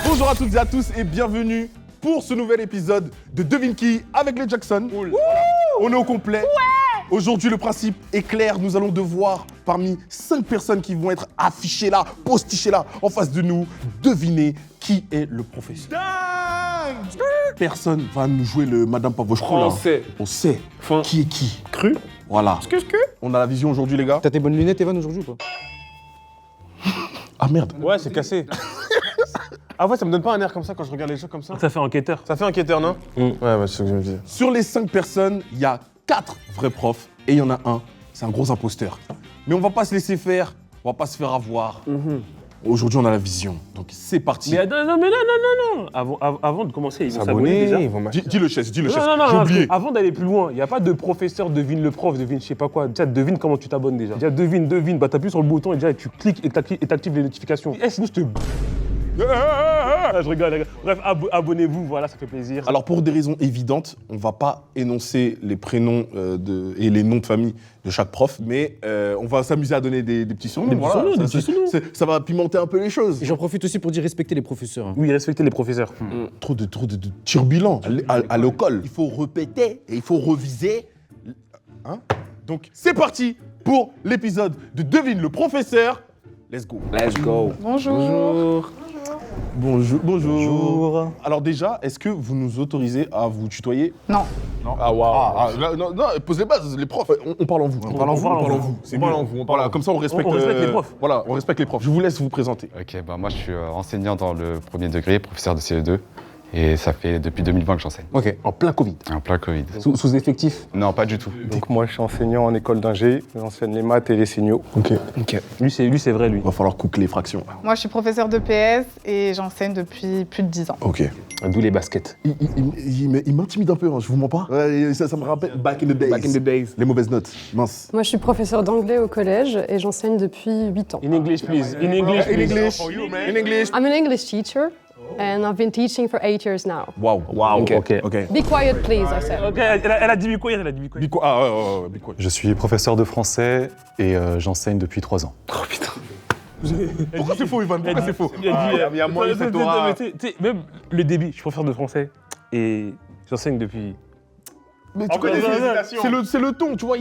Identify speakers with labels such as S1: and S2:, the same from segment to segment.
S1: Bonjour à toutes et à tous et bienvenue pour ce nouvel épisode de Devine qui avec les Jackson. On est au complet. Ouais. Aujourd'hui, le principe est clair. Nous allons devoir, parmi 5 personnes qui vont être affichées là, postichées là, en face de nous, deviner qui est le professeur. Dingue. Personne va nous jouer le Madame Pavoshko là. On sait qui est qui.
S2: Cru.
S1: Voilà. On a la vision aujourd'hui, les gars.
S3: T'as tes bonnes lunettes, Evan, aujourd'hui ou pas?
S1: Ah merde.
S2: Ouais, c'est cassé. Ah ouais, ça me donne pas un air comme ça quand je regarde les jeux comme ça.
S4: Ça fait enquêteur.
S2: Ça fait enquêteur, non? Ouais, bah, c'est ce que je me dis.
S1: Sur les 5 personnes, il y a 4 vrais profs et il y en a un, c'est un gros imposteur. Mais on va pas se laisser faire, on va pas se faire avoir. Aujourd'hui, on a la vision, donc c'est parti.
S4: Mais non. Avant de commencer, ils vont s'abonner déjà.
S2: Ils vont m'acheter.
S1: Dis le chef, dis le chef.
S4: Non,
S1: J'ai oublié.
S4: avant d'aller plus loin, il n'y a pas de professeur devine le prof, devine je sais pas quoi. Déjà, devine comment tu t'abonnes déjà. Déjà, devine, bah t'appuies sur le bouton et déjà tu cliques et t'actives les notifications. Sinon je te... Je rigole. Bref, abonnez-vous, voilà, ça fait plaisir.
S1: Alors pour des raisons évidentes, on va pas énoncer les prénoms et les noms de famille de chaque prof, mais on va s'amuser à donner des petits surnoms.
S4: Des petits surnoms.
S1: Ça va pimenter un peu les choses.
S3: Et j'en profite aussi pour dire respecter les professeurs. hein.
S4: Oui, respectez les professeurs.
S1: Trop de turbulents à l'école. Il faut répéter et il faut reviser. Hein? Donc c'est parti pour l'épisode de Devine le professeur. Let's go.
S2: Let's go.
S5: Bonjour.
S1: Bonjour. Alors déjà, est-ce que vous nous autorisez à vous tutoyer?
S5: Non.
S1: Ah waouh. Non, pose les bases, les profs. On parle en vous. On parle en vous.
S2: On parle en vous.
S1: Voilà, comme ça on respecte,
S4: On respecte les profs.
S1: Voilà, on respecte les profs. Je vous laisse vous présenter.
S6: Ok, bah moi je suis enseignant dans le premier degré, professeur de CE2, et ça fait depuis 2020 que j'enseigne.
S3: Ok.
S1: En plein Covid.
S6: En plein Covid.
S4: Sous effectif.
S6: Non, pas du tout.
S2: Donc moi, je suis enseignant en école d'ingé. J'enseigne les maths et les signaux.
S1: Ok.
S4: Lui, c'est vrai, lui.
S1: Il va falloir cook les fractions.
S5: Moi, je suis professeure de PS et j'enseigne depuis plus de 10 ans.
S1: Ok.
S4: D'où les baskets.
S1: Il m'intimide un peu, hein, je vous mens pas. Ouais, ça me rappelle back in the days. Les mauvaises notes. Mince.
S7: Moi, je suis professeure d'anglais au collège et j'enseigne depuis 8 ans.
S4: In English, please. In English, please.
S1: In English.
S7: I'm an English teacher and I've been teaching for 8 years now.
S1: Wow.
S4: Ok.
S7: Be quiet, please, I said.
S4: Ok, elle a dit be quiet,
S1: Be quiet. Ah ouais, be quiet.
S8: Je suis professeur de français et j'enseigne depuis 3 ans.
S1: Oh putain. Pourquoi c'est faux, Ivan? Pourquoi c'est faux?
S4: Il y a
S1: moins de cette aura.
S4: Tu sais, même le débit, je suis professeur de français et j'enseigne depuis...
S1: Mais tu connais, c'est le ton, tu vois,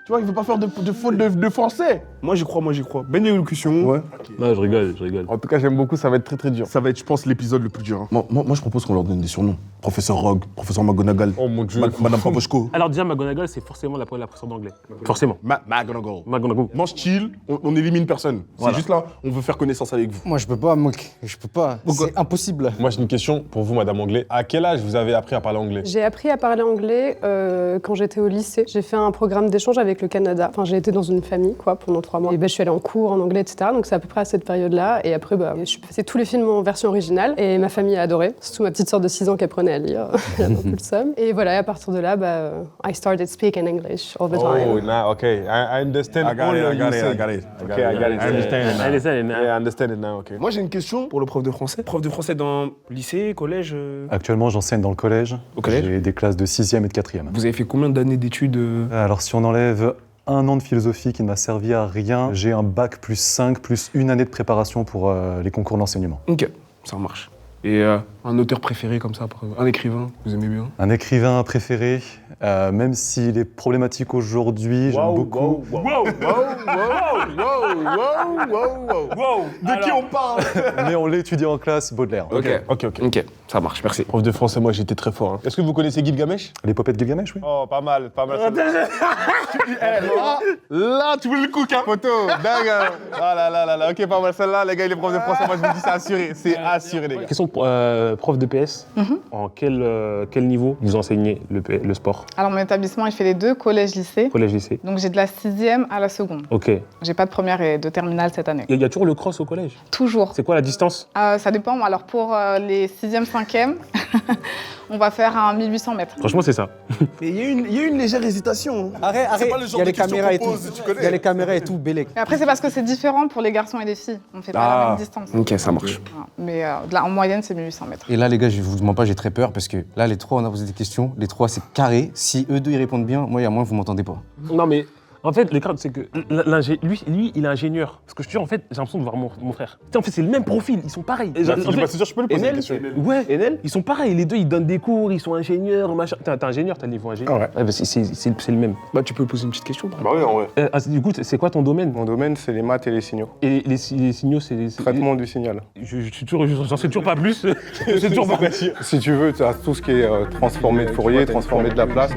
S1: tu vois, il veut pas faire de faute de français.
S2: Moi, j'y crois. Belle élocution.
S1: Ouais.
S4: Non, je rigole.
S2: En tout cas, j'aime beaucoup. Ça va être très, très dur.
S1: Ça va être, je pense, l'épisode le plus dur. Hein. Moi, je propose qu'on leur donne des surnoms. Professeur Rogue, professeur McGonagall,
S2: Oh mon Dieu.
S1: Madame Pavoshko.
S4: Alors déjà, McGonagall, c'est forcément la professeure d'anglais. Forcément.
S1: McGonagall.
S4: McGonagall.
S1: Mange chill, on élimine personne.
S4: Voilà.
S1: C'est juste là, on veut faire connaissance avec vous.
S3: Moi, je peux pas, Mouk. Je peux pas.
S1: Pourquoi?
S3: C'est impossible.
S2: Moi, j'ai une question pour vous, Madame Anglais. À quel âge vous avez appris à parler anglais?
S7: J'ai appris à parler anglais quand j'étais au lycée. J'ai fait un programme d'échange avec le Canada. Enfin, j'ai été dans une famille, quoi, pendant 3 mois. Et je suis allée en cours en anglais, etc. Donc c'est à peu près à cette période-là. Et après, je suis passée tous les films en version originale. Et ma famille a adoré. Surtout ma petite sœur de 6 ans qui apprenait à lire. Elle avait un peu le seum. Et voilà, et à partir de là, I started speaking English all the time.
S2: Oh, now, okay. I understand all you say. Okay, I got it. I understand it now. Yeah, I understand it now, okay.
S9: Moi j'ai une question pour le prof de français. Prof de français dans lycée, collège
S8: Actuellement, j'enseigne dans le collège.
S9: Au collège?
S8: J'ai des classes de 6e et de 4e.
S9: Vous avez fait combien d'années d'études
S8: Alors, si on enlève 1 an de philosophie qui ne m'a servi à rien, j'ai un bac plus 5, plus 1 année de préparation pour les concours d'enseignement.
S9: Ok, ça marche. Et un auteur préféré comme ça, un écrivain, vous aimez bien?
S8: Un écrivain préféré, même s'il est problématique aujourd'hui, j'aime beaucoup.
S1: De qui on parle?
S8: Mais on l'étudie en classe, Baudelaire.
S9: Ok, ça marche, merci.
S2: Prof de français, moi, j'étais très fort. Hein. Est-ce que vous connaissez Gilgamesh?
S8: L'épopée de Gilgamesh, oui.
S2: Oh, pas mal.
S1: Là, tu voulais le cook, hein?
S2: Photo, dingue. Ah là. Ok, pas mal celle-là, les gars, les profs de français, moi, je vous dis, c'est assuré. C'est assuré, les gars.
S4: Question prof de PS. En quel niveau vous enseignez le sport?
S5: Alors, mon établissement, il fait les deux, collège-lycée.
S4: Collège-lycée.
S5: Donc, j'ai de la 6e à la seconde.
S4: Ok.
S5: J'ai pas de première et de terminale cette année.
S4: Il y a toujours le cross au collège?
S5: Toujours.
S4: C'est quoi la distance?
S5: Ça dépend. Alors, pour les 6e, 5e, on va faire un 1800 mètres.
S4: Franchement, c'est ça.
S9: Mais il y a eu une légère hésitation.
S3: Arrête.
S1: pas le genre
S3: Il y a
S1: de
S3: les
S1: question
S3: caméras et
S1: qu'on
S3: tout.
S1: pose, tu connais.
S3: Il y a les caméras et tout, Bélec.
S5: Et après, c'est parce que c'est différent pour les garçons et les filles. On fait pas la même distance.
S9: Ok, ça marche.
S5: Voilà. Mais là, en moyenne, c'est 1800 mètres.
S3: Et là, les gars, je vous mens pas, j'ai très peur parce que là, les 3, on a posé des questions. Les 3, c'est carré. Si eux deux, ils répondent bien, moi, il y a moins, vous m'entendez pas.
S4: Non, mais En fait, le crâne, c'est que lui, il est ingénieur. Parce que je te jure, en fait, j'ai l'impression de voir mon frère. Tu sais, en fait, c'est le même profil, ils sont pareils.
S2: C'est sûr, je peux lui poser une question.
S4: Ouais, ils sont pareils, les deux, ils donnent des cours, ils sont ingénieurs, machin. T'es ingénieur, t'as le niveau ingénieur.
S2: Ouais.
S4: Bah, c'est le même.
S9: Bah, tu peux poser une petite question.
S2: Bah oui, en vrai.
S4: Du coup, c'est quoi ton domaine?
S2: Mon domaine, c'est les maths et les signaux.
S4: Et les signaux, c'est les...
S2: Traitement du signal.
S4: J'en sais toujours pas plus. Je sais toujours pas.
S2: Si tu veux, tu as tout ce qui est transformé de Fourier, transformé de Laplace.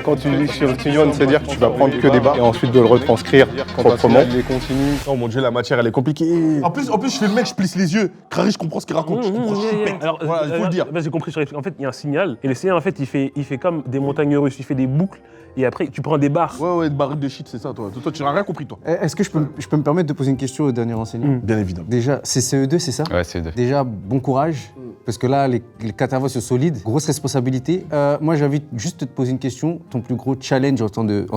S2: Quand tu lis sur le signal, c'est-à-dire que tu vas prendre que des barres et ensuite de le retranscrire proprement. Les continus.
S1: Oh mon dieu, la matière, elle est compliquée. En plus, je fais le mec, je plisse les yeux. Crary, je comprends ce qu'il raconte. Je comprends super.
S4: Alors,
S1: voilà, il faut le dire.
S4: J'ai compris. En fait, il y a un signal. Et le signal, en fait, il fait comme des montagnes russes. Il fait des boucles. Et après, tu prends des barres.
S1: Ouais, de barres de shit, c'est ça, toi. Toi, tu n'as rien compris, toi.
S3: Est-ce que je peux me permettre de poser une question au dernier enseignant?
S1: Bien évidemment.
S3: Déjà, c'est CE2, c'est ça?
S6: Ouais, CE2.
S3: Déjà, bon courage, parce que là, les catavas sont solides, grosse responsabilité. Moi, j'ai envie juste de te poser une question. Ton plus gros challenge en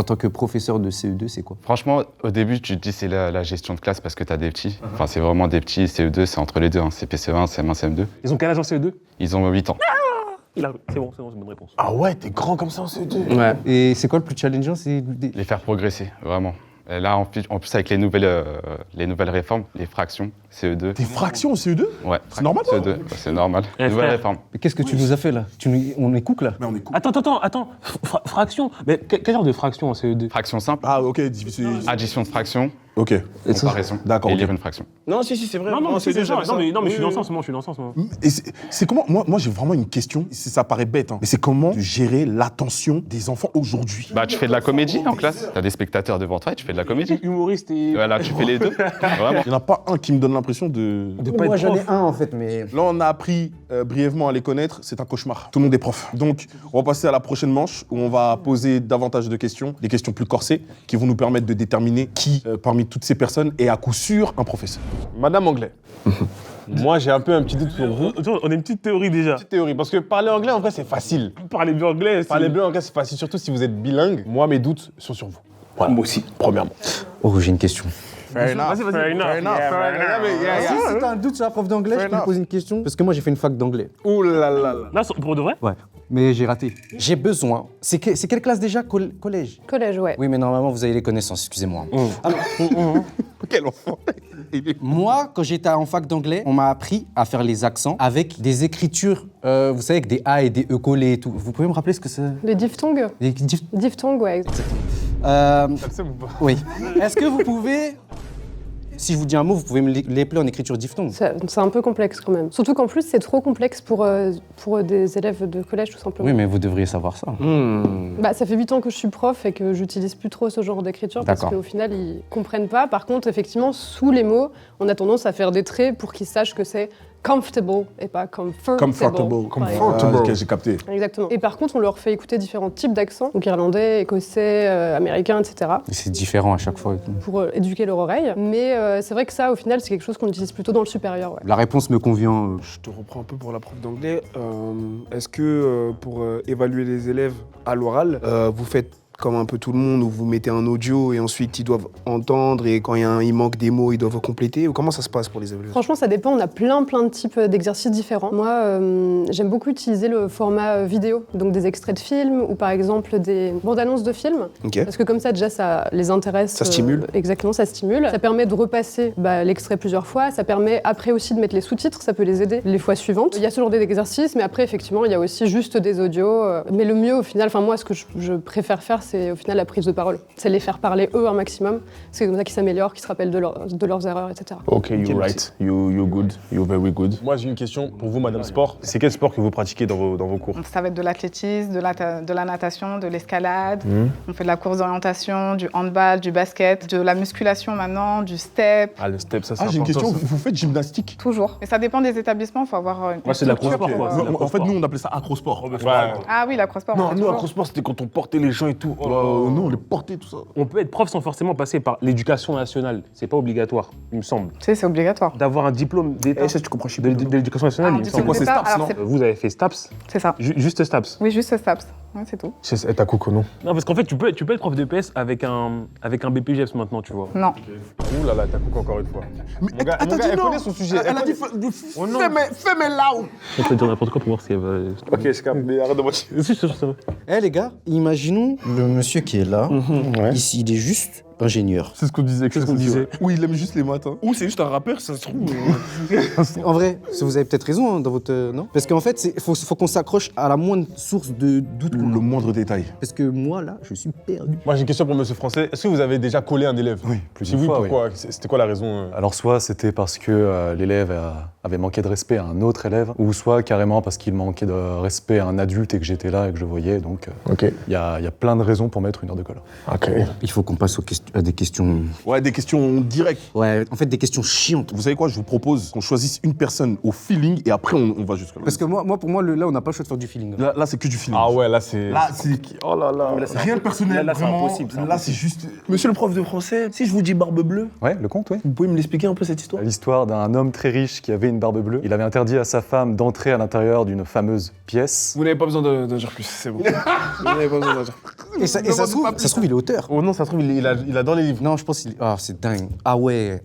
S3: tant que professeur de CE2, c'est quoi?
S6: Franchement, au début, tu te dis c'est la gestion de classe parce que t'as des petits. Enfin, c'est vraiment des petits. CE2, c'est entre les deux. Hein. C'est CP1, CM1, CM2.
S4: Ils ont quel âge en CE2?
S6: Ils ont 8 ans.
S4: C'est bon, c'est une bonne réponse.
S1: Ah ouais, t'es grand comme ça en CE2.
S3: Ouais. Et c'est quoi le plus challengeant?
S6: Les faire progresser, vraiment. Et là, en plus, avec les nouvelles réformes, les fractions, CE2.
S1: Des fractions au CE2?
S6: Ouais.
S1: C'est normal, toi?
S6: CE2, c'est normal. Nouvelle réforme.
S3: Mais qu'est-ce que tu nous as fait là? On est cook là?
S1: Mais on est cool.
S4: Attends. Fraction? Mais quel genre de fraction en CE2?
S6: Fraction simple,
S1: Ah, ok, difficile.
S6: addition de fractions,
S1: Ok.
S6: comparaison.
S1: D'accord,
S6: Et
S1: ok.
S6: lire une fraction.
S9: Non, si, c'est vrai.
S4: Non, c'est ça. Non, mais je suis dans
S9: le
S4: le sens, moi.
S1: Et c'est comment, moi j'ai vraiment une question, ça paraît bête, hein, mais c'est comment gérer l'attention des enfants aujourd'hui?
S6: Bah, tu fais de la comédie en classe. T'as des spectateurs devant toi et tu fais de la comédie.
S4: Humoriste et...
S6: Voilà, tu fais les deux. Vraiment.
S1: Il n'y en a pas un qui me donne l'impression de...
S3: Moi, j'en ai un en fait, mais.
S1: Là, on a appris brièvement à les connaître, c'est un cauchemar. Tout le monde est prof. Donc, on va passer à la prochaine manche où on va poser davantage de questions, des questions plus corsées, qui vont nous permettre de déterminer qui, parmi toutes ces personnes, est à coup sûr un professeur.
S2: Madame Anglais. Moi, j'ai un peu un petit doute sur vous.
S4: On a une petite théorie déjà.
S2: Petite théorie, parce que parler anglais, en vrai, c'est facile.
S4: Parler bien anglais,
S2: Parler bien anglais, c'est facile, surtout si vous êtes bilingue. Moi, mes doutes sont sur vous. Voilà.
S9: Moi aussi.
S2: Premièrement.
S3: Oh, j'ai une question.
S1: Fair enough.
S3: Si t'as un doute sur la prof d'anglais, je peux te poser une question. Parce que moi, j'ai fait une fac d'anglais.
S2: Ouh là là là.
S4: Là, pour de vrai?
S3: Ouais. Mais j'ai raté. J'ai besoin. C'est quelle classe déjà? Collège?
S7: Collège, ouais.
S3: Oui, mais normalement, vous avez les connaissances, excusez-moi.
S1: Quel enfant.
S3: Moi, quand j'étais en fac d'anglais, on m'a appris à faire les accents avec des écritures, vous savez, avec des A et des E collés et tout. Vous pouvez me rappeler ce que c'est?
S7: Les diphtongues?
S3: Les
S7: Diphtongues, ouais.
S3: Oui. Est-ce que vous pouvez... Si je vous dis un mot, vous pouvez me l'épeler en écriture diphtongue.
S7: C'est un peu complexe quand même. Surtout qu'en plus, c'est trop complexe pour des élèves de collège, tout simplement.
S3: Oui, mais vous devriez savoir ça.
S7: Bah, ça fait 8 ans que je suis prof et que j'utilise plus trop ce genre d'écriture parce
S3: D'accord.
S7: qu'au final, ils comprennent pas. Par contre, effectivement, sous les mots, on a tendance à faire des traits pour qu'ils sachent que c'est comfortable et pas comfortable. par exemple.
S1: Ok, j'ai capté.
S7: Exactement. Et par contre, on leur fait écouter différents types d'accents, donc irlandais, écossais, américains, etc.,
S3: C'est différent à chaque fois.
S7: pour éduquer leur oreille. Mais c'est vrai que ça, au final, c'est quelque chose qu'on utilise plutôt dans le supérieur. Ouais.
S3: La réponse me convient.
S9: Je te reprends un peu pour la prof d'anglais. Est-ce que pour évaluer les élèves à l'oral, vous faites comme un peu tout le monde, où vous mettez un audio et ensuite ils doivent entendre et quand il manque des mots, ils doivent compléter? Ou comment ça se passe pour les élèves?
S7: Franchement, ça dépend. On a plein de types d'exercices différents. Moi, j'aime beaucoup utiliser le format vidéo, donc des extraits de films ou par exemple des bandes-annonces de films.
S9: Ok.
S7: Parce que comme ça, déjà, ça les intéresse.
S9: Ça stimule.
S7: Exactement, ça stimule. Ça permet de repasser l'extrait plusieurs fois. Ça permet après aussi de mettre les sous-titres. Ça peut les aider les fois suivantes. Il y a ce genre d'exercices, mais après, effectivement, il y a aussi juste des audios. Mais le mieux, au final, enfin moi, ce que je préfère faire, c'est au final la prise de parole. C'est les faire parler eux un maximum. C'est comme ça qu'ils s'améliorent, qu'ils se rappellent de leurs erreurs, etc.
S2: Ok, you're right. You're good. You're very good. Moi, j'ai une question pour vous, Madame Sport. C'est quel sport que vous pratiquez dans vos cours?
S5: Donc, ça va être de l'athlétisme, de la natation, de l'escalade. On fait de la course d'orientation, du handball, du basket, de la musculation maintenant, du step.
S2: Ah, le step, ça c'est
S1: Ah, j'ai une
S2: important,
S1: question,
S2: ça.
S1: vous faites gymnastique?
S5: Toujours. Mais ça dépend des établissements, il faut avoir une
S4: c'est de la
S5: structure
S4: cross-sport,
S5: pour,
S4: quoi.
S1: En fait, nous, on appelait ça acrosport.
S2: Ouais.
S5: Ah oui, la cross-sport.
S9: Non,
S5: on fait
S9: nous,
S5: toujours.
S9: acrosport, c'était quand on portait les gens et tout.
S1: Nous, on les portait, tout ça.
S4: On peut être prof sans forcément passer par l'éducation nationale. C'est pas obligatoire, il me semble.
S5: Tu sais, c'est obligatoire.
S4: D'avoir un diplôme d'État
S9: Et ça, tu comprends, je suis
S4: de l'éducation nationale,
S5: Ah,
S4: il me
S5: du
S4: semble.
S1: quoi, c'est
S5: diplôme d'État,
S1: STAPS,
S5: alors
S1: non
S5: c'est-
S4: Vous avez fait STAPS?
S5: C'est ça.
S4: Juste STAPS.
S5: Oui, juste STAPS. Ouais, c'est tout.
S4: Et t'as Coco, non? Non, parce qu'en fait, tu peux être prof de PS avec un BPGEPS maintenant, tu vois.
S5: Non.
S4: Ouh là là, t'as Coco encore une fois.
S1: Mais
S4: Mon gars, elle connaît son sujet.
S1: Elle a dit fais-mes là.
S4: Je vais te dire n'importe quoi pour voir si elle va.
S9: Ok, je capte, mais arrête de mentir.
S4: Si, je sais.
S10: Eh les gars, imaginons le monsieur qui est là, ici il est juste ingénieur.
S1: C'est ce qu'on disait.
S4: C'est ce qu'on disait.
S1: Oui, il aime juste les maths. Hein.
S9: Ou c'est juste un rappeur, ça se trouve.
S10: En vrai, vous avez peut-être raison hein, dans votre... non? Parce qu'en fait, il faut qu'on s'accroche à la moindre source de doute.
S1: Le moindre détail.
S10: Parce que moi là, je suis perdu.
S4: Moi, j'ai une question pour Monsieur Français. Est-ce que vous avez déjà collé un élève?
S8: Oui,
S4: Si
S8: plusieurs
S4: oui,
S8: fois.
S4: pourquoi? C'était quoi la raison?
S8: Alors soit c'était parce que l'élève avait manqué de respect à un autre élève, ou soit carrément parce qu'il manquait de respect à un adulte et que j'étais là et que je le voyais. Donc il y a plein de raisons pour mettre une heure de colle.
S4: Ok.
S10: Il faut qu'on passe à des questions...
S1: Ouais, des questions directes.
S10: Ouais, en fait des questions chiantes.
S1: Vous savez quoi? Je vous propose qu'on choisisse une personne au feeling et après on va jusque là.
S10: Parce que pour moi, là, on n'a pas le choix de faire du feeling.
S1: Là, c'est que du feeling.
S4: Ah ouais, là, c'est.
S1: Là, c'est
S9: Oh là là.
S1: rien de personnel.
S4: Là, c'est
S1: vraiment.
S4: impossible, c'est
S1: Là, c'est juste.
S9: Monsieur le prof de français, si je vous dis barbe bleue,
S8: Ouais, le conte, oui.
S9: vous pouvez me l'expliquer un peu cette histoire?
S8: L'histoire d'un homme très riche qui avait une barbe bleue. Il avait interdit à sa femme d'entrer à l'intérieur d'une fameuse pièce.
S9: Vous n'avez pas besoin d'en dire plus, c'est bon. Vous n'avez pas besoin d'en dire plus.
S10: Et ça se trouve, il est auteur.
S4: Oh non, ça se trouve, il a dans les livres.
S10: Non, je pense qu'il... Ah, c'est dingue. Ah ouais.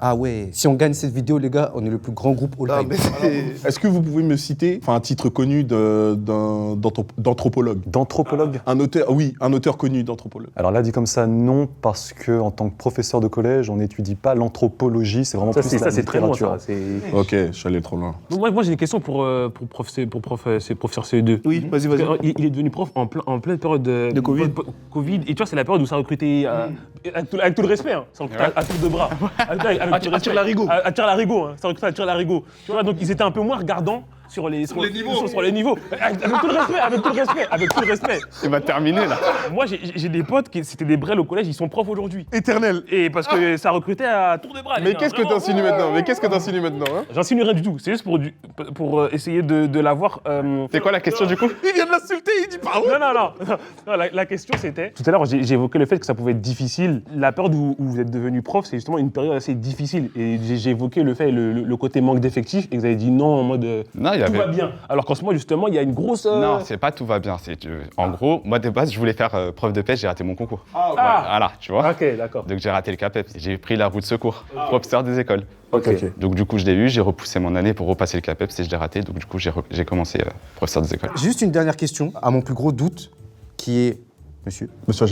S10: Si on gagne cette vidéo, les gars, on est le plus grand groupe all time.
S1: Est-ce que vous pouvez me citer un titre connu d'anthropologue?
S8: D'anthropologue.
S1: Un auteur, oui, un auteur connu d'anthropologue.
S8: Alors là, dit comme ça, non, parce que en tant que professeur de collège, on n'étudie pas l'anthropologie, c'est vraiment
S4: Ça,
S8: plus la
S4: c'est très loin,
S8: littérature.
S4: ça.
S1: Ok, je suis allé trop loin.
S4: Moi, j'ai une question pour professeur CE2.
S9: Oui, vas-y, vas-y.
S4: Il est devenu prof en pleine période de
S9: Covid.
S4: Covid. Et tu vois, c'est la période où ça a recruté, avec tout le respect, hein, ça recrutait à tour de bras. À
S9: tire-larigot.
S4: À tire-larigot, hein, ça recrutait à tire-larigot. Tu vois, donc ils étaient un peu moins regardants sur les niveaux. Avec tout le respect.
S6: Il va terminer là.
S4: Moi, j'ai des potes qui c'était des brels au collège, ils sont profs aujourd'hui.
S1: Éternel.
S4: Et parce que ça recrutait à tour de bras. les
S6: Mais
S4: gars,
S6: qu'est-ce que
S4: vraiment.
S6: t'insinues maintenant? Hein?
S4: J'insinue rien du tout, c'est juste pour essayer de l'avoir.
S6: C'est quoi la question du coup?
S1: Il vient de l'insulter, il dit pardon.
S4: Non, la question c'était. Tout à l'heure, j'ai évoqué le fait que ça pouvait être difficile. La période où vous êtes devenu prof, c'est justement une période assez difficile. Et j'ai évoqué le côté manque d'effectifs et vous avez dit non en mode.
S6: Non, il y
S4: tout
S6: avait.
S4: va bien. Alors qu'en ce moment, justement, il y a une grosse.
S6: Non, c'est pas tout va bien. En gros, moi de base, je voulais faire prof de pêche, j'ai raté mon concours. Voilà, tu vois.
S4: Ok, d'accord.
S6: Donc j'ai raté le CAPEPS. J'ai pris la roue de secours, professeur des écoles.
S4: Ok.
S6: Donc du coup, je l'ai eu, j'ai repoussé mon année pour repasser le CAPEPS et je l'ai raté. Donc du coup, j'ai commencé professeur des écoles.
S10: Juste une dernière question à mon plus gros doute, qui est... Monsieur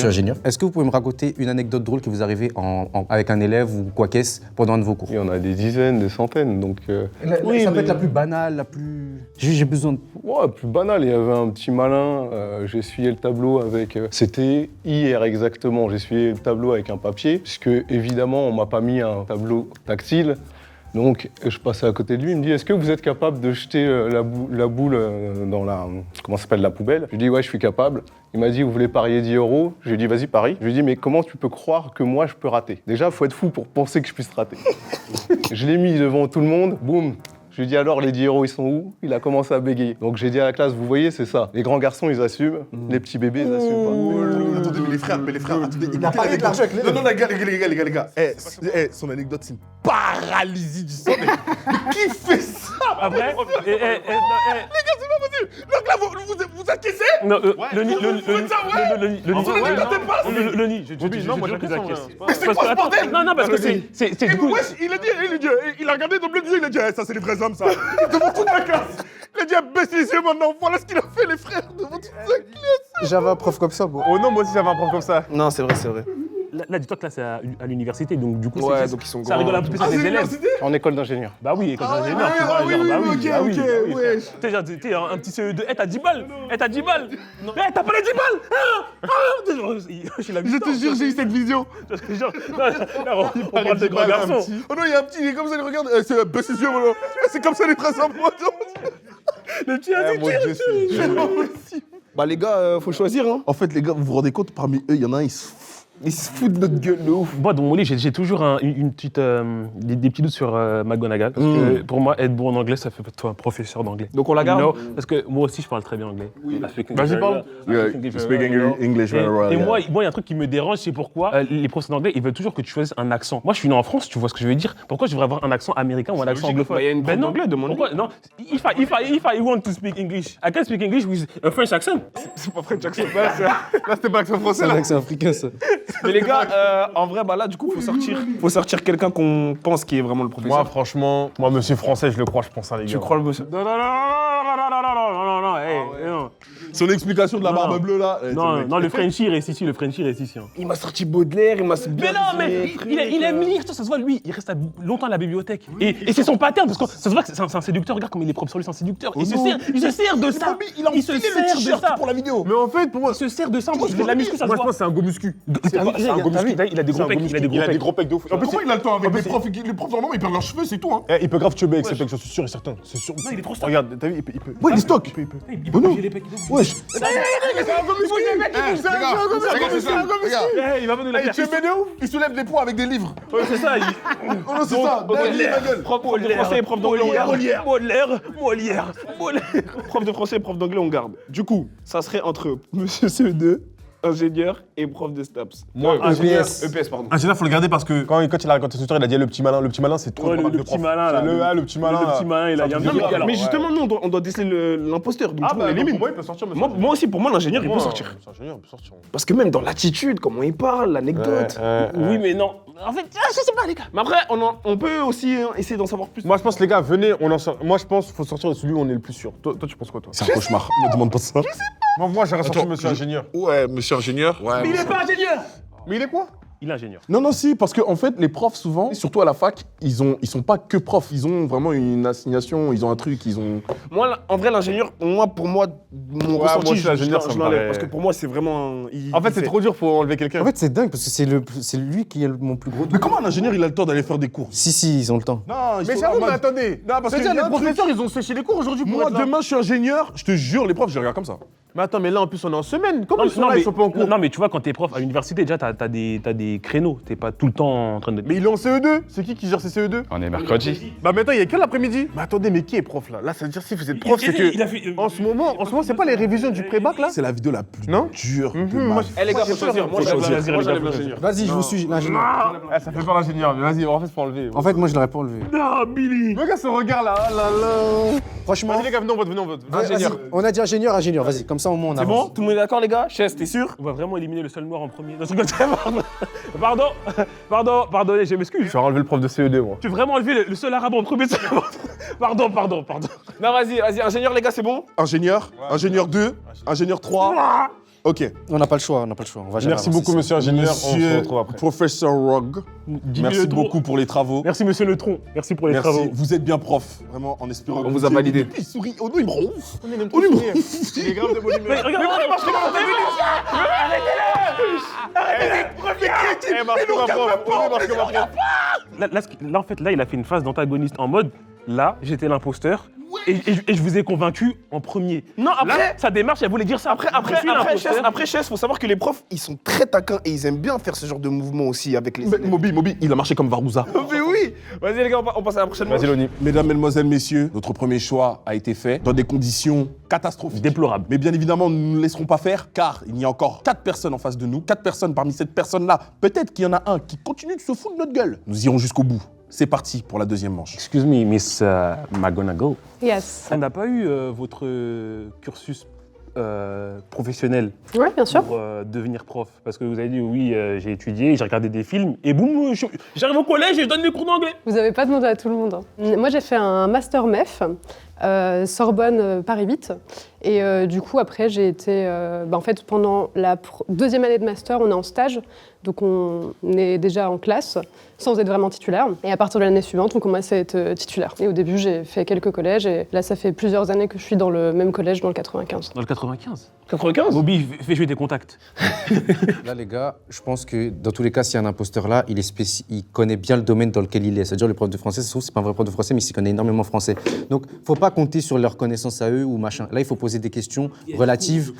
S10: ingénieur. Est-ce que vous pouvez me raconter une anecdote drôle qui vous est arrivée avec un élève ou quoi qu'est-ce pendant un de vos cours?
S2: Il y en a des dizaines, des centaines, donc...
S10: Ça peut être la plus banale, la plus... J'ai besoin de...
S2: Ouais, plus banal, il y avait un petit malin, j'essuyais le tableau avec... C'était hier exactement, j'essuyais le tableau avec un papier, puisque évidemment, on m'a pas mis un tableau tactile. Donc, je passais à côté de lui, il me dit « Est-ce que vous êtes capable de jeter la boule dans la... comment ça s'appelle, la poubelle ?» Je lui dis « Ouais, je suis capable. » Il m'a dit « Vous voulez parier 10 €? » Je lui ai dit « Vas-y, parie. » Je lui ai dit « Mais comment tu peux croire que moi, je peux rater? Déjà, faut être fou pour penser que je puisse rater. » Je l'ai mis devant tout le monde, boum. Je lui ai dit « Alors, les 10 €, ils sont où ?» Il a commencé à bégayer. Donc, j'ai dit à la classe « Vous voyez, c'est ça. Les grands garçons, ils assument. Les petits bébés, ils assument pas. »
S1: Attendez, mais les frères, attendez, il a parlé de l'argent avec les... Non, les gars. Son anecdote, c'est une paralysie du sang. Mais qui fait ça?
S4: Après,
S1: Les gars, c'est pas possible. Donc là, vous acquiescez?
S4: non, le nid, je dis non, moi j'ai pris la caisse.
S1: Mais c'est quoi ce bordel?
S4: Non, parce que c'est du coup.
S1: Il a regardé dans le yeux, il a dit ça c'est les vrais hommes ça. Devant toute la classe. Il a dit baisse les yeux maintenant, voilà ce qu'il a fait les frères devant toute la classe.
S10: J'avais un prof comme ça, moi.
S4: Oh non, moi aussi j'avais un prof comme ça.
S9: Non, c'est vrai, c'est vrai.
S4: Là, dis-toi que là c'est à l'université, donc du coup
S9: Ouais, donc ils sont
S4: ça
S9: grands.
S4: rigole un peu plus avec les élèves.
S2: En école d'ingénieur.
S4: Bah oui, école d'ingénieur, tu vois, genre, bah oui. T'es un petit CE2, t'as 10 balles. T'as 10 balles. T'as pas les 10 balles.
S1: Je te jure, j'ai eu cette vision.
S4: On parle de grands garçons.
S1: Oh non, il y a un petit, il est comme ça, il regarde. C'est baisse les yeux, voilà. C'est comme ça les traces en moi.
S4: Le petit a dit
S9: Bah les gars, faut choisir hein.
S1: En fait, les gars, vous vous rendez compte, parmi eux, il y en a un,
S9: Ils se foutent de notre gueule de ouf.
S4: Moi, dans mon livre, j'ai toujours une petite, des petits doutes sur McGonagall. Parce que pour moi, être bon en anglais, ça fait de toi un professeur d'anglais.
S9: Donc on la garde.
S4: You know, parce que moi aussi, je parle très bien anglais.
S1: Vas-y, parle. Speak English very well.
S4: Et moi, il y a un truc qui me dérange, c'est pourquoi les professeurs d'anglais, ils veulent toujours que tu choisisses un accent. Moi, je suis né en France, tu vois ce que je veux dire. Pourquoi je devrais avoir un accent américain ou un accent anglophone?
S9: Il y a une prof d'anglais, demande-lui.
S4: Pourquoi? Non. If I want to speak English, I can speak English with a French accent.
S9: C'est pas French accent. Là, c'était pas accent français.
S3: C'est
S9: Là.
S3: un accent africain, ça.
S9: Mais les gars, en vrai, bah là, du coup, faut sortir quelqu'un qu'on pense qui est vraiment le professeur.
S11: Moi, franchement, moi, monsieur français, je le crois, je pense à les gars.
S9: Tu crois le monsieur?
S4: Non, non.
S1: Son explication de la barbe bleue là.
S4: Non, le Frenchie reste ici, hein.
S9: Il m'a sorti Baudelaire, il m'a...
S4: Mais non, mais il aime lire, ça se voit, lui, il reste longtemps à la bibliothèque. Et c'est son pattern, parce que ça se voit que c'est un séducteur, regarde comme il est propre sur lui, c'est un séducteur. Il se sert de ça.
S1: Il se sert de ça pour la vidéo.
S11: Mais en fait, pour moi,
S4: Il se sert de ça, moi je fais de la muscu, ça se
S11: moi, je
S4: voit.
S11: pense que c'est un go muscu.
S4: C'est un gros muscu, il a des gros pecs,
S11: Il a des gros pecs de ouf.
S1: En plus, comment il a le temps avec les profs normalement, ils perdent leurs cheveux, c'est tout. Hein.
S11: Il peut grave chubber avec ses pecs, j'en suis sûr et certain. C'est sûr.
S4: Non, il est trop stock.
S11: Regarde, t'as vu, il peut.
S1: Ouais, il stocke.
S4: Il peut bouger les pecs.
S1: Wesh.
S4: Il va venir la faire.
S1: Il soulève des poids avec des livres.
S4: C'est ça,
S1: Oh non, c'est ça.
S9: Prof de français et prof d'anglais, on garde.
S4: Molière.
S9: Prof de français et prof d'anglais, on garde. Du coup, ça serait entre monsieur CE2, ingénieur et prof de STAPS.
S11: Moi,
S9: EPS, pardon.
S11: Ingénieur, faut le garder parce que quand il a raconté son histoire, il a dit le petit malin. Le petit malin, c'est trop
S4: Ouais,
S11: de
S4: le
S11: prof.
S4: petit malin, là.
S11: Le petit malin.
S4: Le petit malin, il a bien
S11: Non,
S9: Mais justement, nous, on doit déceler l'imposteur. Donc,
S11: Ah,
S9: du coup, on
S11: bah,
S9: l'élimine.
S11: pour moi, il peut sortir.
S9: Moi aussi, pour moi, l'ingénieur, il peut sortir.
S11: Ingénieur, il peut sortir.
S9: Parce que même dans l'attitude, comment il parle, l'anecdote.
S4: Oui, mais non. En fait, je sais pas, les gars.
S9: Mais après, on peut aussi essayer d'en savoir plus.
S11: Moi, je pense, les gars, venez, on en sort. Moi, je pense qu'il faut sortir de celui où on est le plus sûr. Toi, tu penses quoi, toi?
S1: C'est un cauchemar. Me demande pas ça.
S11: Moi, j'aurais sorti monsieur ingénieur.
S1: Ouais, monsieur ingénieur. Ouais.
S4: Mais il est pas ingénieur.
S11: Mais il est quoi?
S4: Il est ingénieur.
S1: Non, si, parce qu'en fait, les profs, souvent, surtout à la fac, ils sont pas que profs. Ils ont vraiment une assignation, ils ont un truc, ils ont.
S9: Moi, en vrai, l'ingénieur, pour moi, mon ressenti,
S11: moi, je suis ingénieur, ça
S9: je
S11: me
S9: l'enlève.
S11: paraît-
S9: Parce que pour moi, c'est vraiment.
S11: En fait, c'est trop dur pour enlever quelqu'un.
S3: En fait, c'est dingue parce que c'est lui qui est mon plus gros doute.
S1: Mais comment un ingénieur, il a le temps d'aller faire des cours?
S3: Si, ils ont le temps.
S1: Non,
S11: Mais j'avoue, mais attendez.
S1: Non, parce que
S11: C'est-à-dire,
S1: y a
S11: les
S1: un truc-
S11: professeurs, ils ont séché les cours aujourd'hui pour
S1: Moi,
S11: être là.
S1: demain, je suis ingénieur, je te jure, les profs, je les regarde comme ça.
S11: Mais attends, mais là, en plus, on est en semaine. Comment ils sont là, ils sont pas en cours?
S4: Non, mais tu vois, quand t'es prof à l'université, déjà, t'as des créneaux. T'es pas tout le temps en train de.
S11: Mais il est en CE2. C'est qui gère ses CE2?
S6: On est mercredi.
S11: Bah maintenant, il y a quel l'après-midi? Mais attendez, mais qui est prof là? Là, ça veut dire si vous êtes prof, c'est que. En ce moment, c'est pas les révisions du pré-bac là?
S1: C'est la vidéo la plus
S11: Non
S1: dure de
S11: moi,
S1: ma
S11: je-
S1: vie.
S9: Eh les gars, faut choisir. Moi,
S1: Faut choisir.
S9: j'enlève l'ingénieur.
S3: Vas-y, je vous suis, l'ingénieur.
S11: Ah, ça fait peur l'ingénieur, mais vas-y, en fait, faut enlever.
S3: En fait, moi, je l'aurais pas enlevé.
S4: Non, Billy.
S11: Regarde ce regard là, oh là là.
S3: Franchement,
S11: Vas-y les gars, venez, on vote.
S3: vas-y, on a dit ingénieur, vas-y, comme ça au moins on
S9: C'est
S3: avance.
S9: bon? Tout le monde est d'accord, les gars? Chess, t'es sûr?
S4: On va vraiment éliminer le seul noir en premier. Non, je rigole, pardonnez, je m'excuse.
S11: Je vais enlever le prof de CE2, moi.
S4: Tu veux vraiment enlever le seul arabe en premier? Pardon.
S9: Non, vas-y, ingénieur, les gars, c'est bon?
S1: Ingénieur, ingénieur 2, ingénieur 3. Ok.
S3: On n'a pas le choix, on va jamais
S11: Merci
S3: avancer
S11: beaucoup,
S3: ça.
S11: monsieur ingénieur. On se
S1: Monsieur
S11: retrouve après.
S1: Professeur Rogue, merci beaucoup pour les travaux.
S4: Merci, monsieur Neutron. Merci pour les travaux.
S1: Vous êtes bien prof, vraiment, en espérant.
S9: On vous a validé.
S1: Il sourit. Oh non, il me rend ouf.
S11: On est même
S1: Oh, il me rend
S11: Il est grave de bonne humeur.
S4: Mais regarde, Là, en fait, il a fait une phase d'antagoniste en mode, là, j'étais l'imposteur, et je vous ai convaincu en premier.
S9: Non, après.
S4: Là, sa démarche, elle voulait dire ça.
S9: Après, Chess, faut savoir que les profs, ils sont très taquins et ils aiment bien faire ce genre de mouvement aussi avec les.
S1: Moby, il a marché comme Varouza.
S9: Mais oui! Vas-y, les gars, on passe à la prochaine
S11: Vas-y, Loni.
S1: Mesdames, Mesdemoiselles, Messieurs, notre premier choix a été fait dans des conditions catastrophiques.
S4: Déplorable.
S1: Mais bien évidemment, nous ne laisserons pas faire, car il y a encore 4 personnes en face de nous. 4 personnes parmi cette personne-là. Peut-être qu'il y en a un qui continue de se foutre de notre gueule. Nous irons jusqu'au bout. C'est parti pour la deuxième manche.
S4: Excuse me, Miss McGonagall.
S7: Yes.
S4: On n'a pas eu votre cursus professionnel
S7: Ouais, bien sûr.
S4: pour devenir prof. Parce que vous avez dit, oui, j'ai étudié, j'ai regardé des films, et boum, j'arrive au collège et je donne des cours d'anglais.
S7: Vous n'avez pas demandé à tout le monde. Hein. Moi, j'ai fait un master MEF, Sorbonne Paris 8. Et du coup, après, j'ai été... en fait, pendant la deuxième année de master, on est en stage. Donc, on est déjà en classe, sans être vraiment titulaire. Et à partir de l'année suivante, on commence à être titulaire. Et au début, j'ai fait quelques collèges. Et là, ça fait plusieurs années que je suis dans le même collège, dans le 95.
S4: Dans le 95.
S9: 95?
S4: Bobby, fais jouer tes contacts.
S3: Là, les gars, je pense que dans tous les cas, s'il y a un imposteur là, il connaît bien le domaine dans lequel il est. C'est-à-dire le prof de français, ça se trouve, c'est pas un vrai prof de français, mais il s'y connaît énormément français. Donc, faut pas pas compter sur leurs connaissances à eux ou machin. Là, il faut poser des questions relatives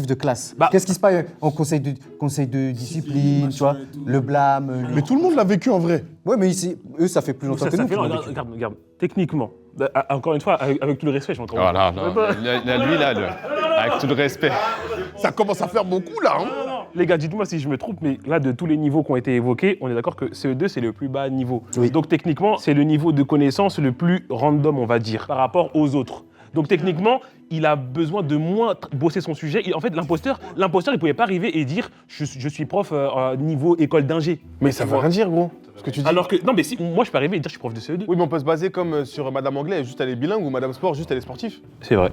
S3: de classe. Qu'est-ce qui se passe en conseil de discipline, tu vois, le blâme.
S1: Mais tout le monde l'a vécu en vrai.
S3: Ouais, mais eux, ça fait plus longtemps que nous.
S4: Regarde, techniquement, encore une fois, avec tout le respect, je m'entends.
S6: Voilà, avec tout le respect.
S1: Ça commence à faire beaucoup là. Hein.
S4: Les gars, dites-moi si je me trompe, mais là, de tous les niveaux qui ont été évoqués, on est d'accord que CE2, c'est le plus bas niveau.
S3: Oui.
S4: Donc techniquement, c'est le niveau de connaissance le plus random, on va dire, par rapport aux autres. Donc techniquement, il a besoin de moins bosser son sujet. En fait, l'imposteur, il pouvait pas arriver et dire je suis prof niveau école d'ingé.
S11: Mais ça veut rien dire, gros. Ce que tu dis.
S4: Alors que non, mais si moi je peux arriver et dire je suis prof de CE2.
S11: Oui, mais on peut se baser comme sur Madame Anglais, juste elle est bilingue, ou Madame Sport, juste elle est sportive.
S4: C'est vrai.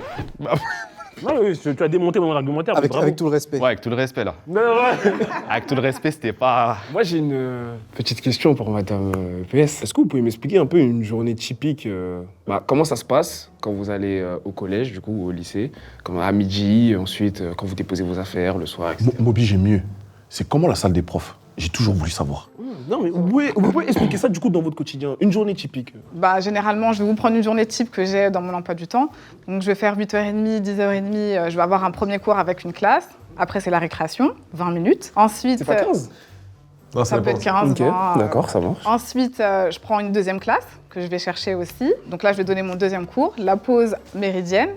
S4: Non, oui, tu as démonté mon argumentaire.
S3: Avec tout le respect.
S6: Ouais, avec tout le respect là.
S4: Non, ouais.
S6: Avec tout le respect, c'était pas.
S9: Moi, j'ai une petite question pour Madame PS. Est-ce que vous pouvez m'expliquer un peu une journée typique comment ça se passe quand vous allez au collège, du coup, ou au lycée, comme à midi, ensuite, quand vous déposez vos affaires, le soir, etc.
S1: Moby, j'ai mieux. C'est comment la salle des profs? J'ai toujours voulu savoir.
S11: Non, mais vous pouvez expliquer ça du coup dans votre quotidien, une journée typique.
S5: Généralement, je vais vous prendre une journée type que j'ai dans mon emploi du temps. Donc, je vais faire 8h30, 10h30. Je vais avoir un premier cours avec une classe. Après, c'est la récréation, 20 minutes. Ensuite,
S11: C'est pas 15
S5: Non, ça peut être 15,
S9: Ok,
S5: 20.
S9: d'accord, ça marche.
S5: Ensuite, je prends une deuxième classe que je vais chercher aussi. Donc là, je vais donner mon deuxième cours, la pause méridienne,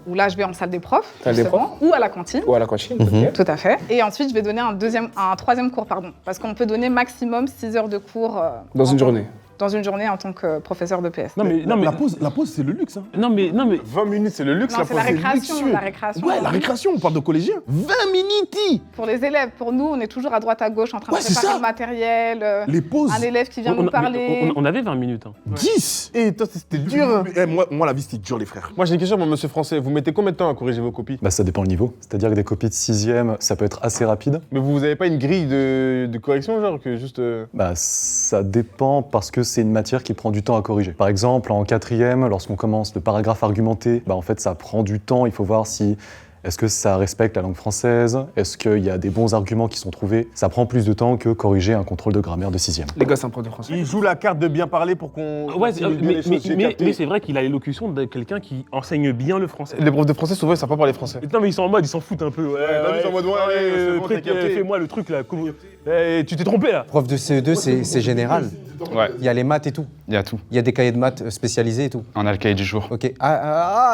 S5: où là, je vais en salle des profs,
S9: Salle des
S5: justement, ou à la cantine.
S9: Ou à la cantine, ok.
S5: Tout à fait. Et ensuite, je vais donner un troisième cours, parce qu'on peut donner maximum 6 heures de cours
S9: Dans une journée.
S5: Dans une journée en tant que professeur de PS.
S4: Non, mais
S1: La pause, c'est le luxe. Hein.
S4: Non, mais
S11: 20 minutes, c'est le luxe,
S5: Non,
S11: la
S5: c'est
S11: pause,
S5: la
S11: c'est
S5: récréation,
S11: luxueux.
S5: la récréation.
S1: Ouais, la récréation, on parle de collégiens. 20 minutes.
S5: Pour les élèves, pour nous, on est toujours à droite à gauche en train de
S1: Ouais, c'est
S5: préparer
S1: ça.
S5: le matériel.
S1: Les pauses.
S5: Un élève qui vient nous parler.
S4: on avait 20 minutes. Hein.
S1: 10.
S11: Et toi, c'était dur. Hein.
S1: Moi, la vie, c'était dur, les frères.
S11: Moi, j'ai une question pour monsieur Français. Vous mettez combien de temps à corriger vos copies?
S8: Bah, ça dépend le niveau. C'est-à-dire que des copies de 6e, ça peut être assez rapide.
S11: Mais vous avez pas une grille de correction, genre que juste.
S8: Bah, ça dépend parce que c'est une matière qui prend du temps à corriger. Par exemple, en 4e, lorsqu'on commence le paragraphe argumenté, bah, en fait, ça prend du temps. Il faut voir si est-ce que ça respecte la langue française, est-ce qu'il y a des bons arguments qui sont trouvés. Ça prend plus de temps que corriger un contrôle de grammaire de 6e.
S9: Les gars, c'est un prof de français.
S11: Il joue la carte de bien parler pour qu'on.
S4: Ouais,
S11: continue bien les choses, j'ai capté.
S4: mais c'est vrai qu'il a l'élocution de quelqu'un qui enseigne bien le français.
S11: Les profs de français, souvent, ils savent pas parler français.
S4: Non, mais ils sont en mode, ils s'en foutent un peu. Ouais,
S11: ils sont en mode, ouais, allez, c'est bon, t'as capté.
S4: Fais-moi le truc là. Tu t'es trompé là.
S3: Prof de CE2, c'est général.
S6: Ouais,
S3: Il y a les maths et tout.
S6: il y a tout.
S3: Il y a des cahiers de maths spécialisés et tout.
S6: On a le cahier du jour.
S3: Ok.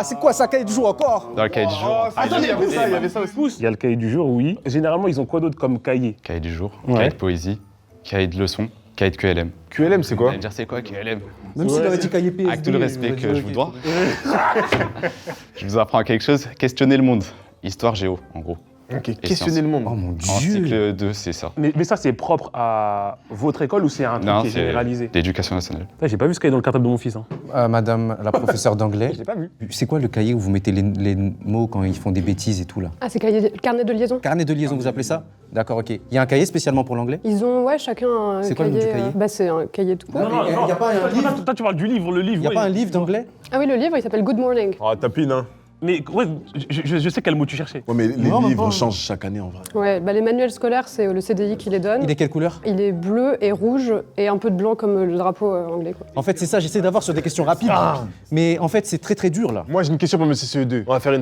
S3: C'est quoi ça, cahier de jour encore?
S6: Dans le cahier du jour.
S11: Attendez, il y avait ça aussi.
S4: Il y a le cahier du jour, oui. Généralement, ils ont quoi d'autre comme cahier?
S6: Cahier du jour,
S4: Ouais.
S6: cahier de poésie, cahier de leçons, cahier de QLM.
S11: QLM, c'est
S6: Vous
S11: quoi?
S6: allez me dire c'est quoi QLM?
S3: Même s'il avait dit cahier PSD.
S6: Avec tout le respect que je vous dois. Je vous apprends quelque chose. Questionner le monde. Histoire géo, en gros.
S11: Ok,
S6: Et
S11: questionner le monde.
S3: Oh mon
S6: En
S3: dieu.
S6: cycle 2, c'est ça.
S4: Mais ça, c'est propre à votre école ou c'est un truc
S6: Non,
S4: qui est
S6: c'est
S4: généralisé?
S6: l'éducation nationale.
S4: Putain, j'ai pas vu ce cahier dans le cartable de mon fils. Hein.
S3: Madame la professeure d'anglais.
S11: Je l'ai pas vu.
S3: C'est quoi le cahier où vous mettez les mots quand ils font des bêtises et tout là?
S7: Ah, c'est carnet de liaison.
S3: Carnet de liaison, vous appelez ça? D'accord, ok. Il y a un cahier spécialement pour l'anglais?
S7: Ils ont, ouais, chacun un
S3: C'est quoi le nom du
S7: cahier.
S3: cahier
S7: C'est un cahier tout court.
S3: Il y a pas un livre?
S4: Toi, tu parles du livre, le livre.
S3: Il y a
S4: oui.
S3: pas un livre d'anglais?
S7: Ah oui, le livre, il s'appelle Good Morning.
S11: Ah, tapine, hein.
S4: Mais ouais, je sais quel mot tu cherchais.
S1: Ouais, mais les
S3: Non, mais
S1: livres
S3: pas.
S1: changent chaque année en vrai.
S7: Ouais, les manuels scolaires, c'est le CDI qui les donne.
S3: Il est quelle couleur?
S7: Il est bleu et rouge et un peu de blanc comme le drapeau anglais, quoi.
S3: En fait, c'est ça, j'essaie d'avoir sur des questions rapides. Mais en fait, c'est très très dur là.
S11: Moi, j'ai une question pour monsieur CE2. On va faire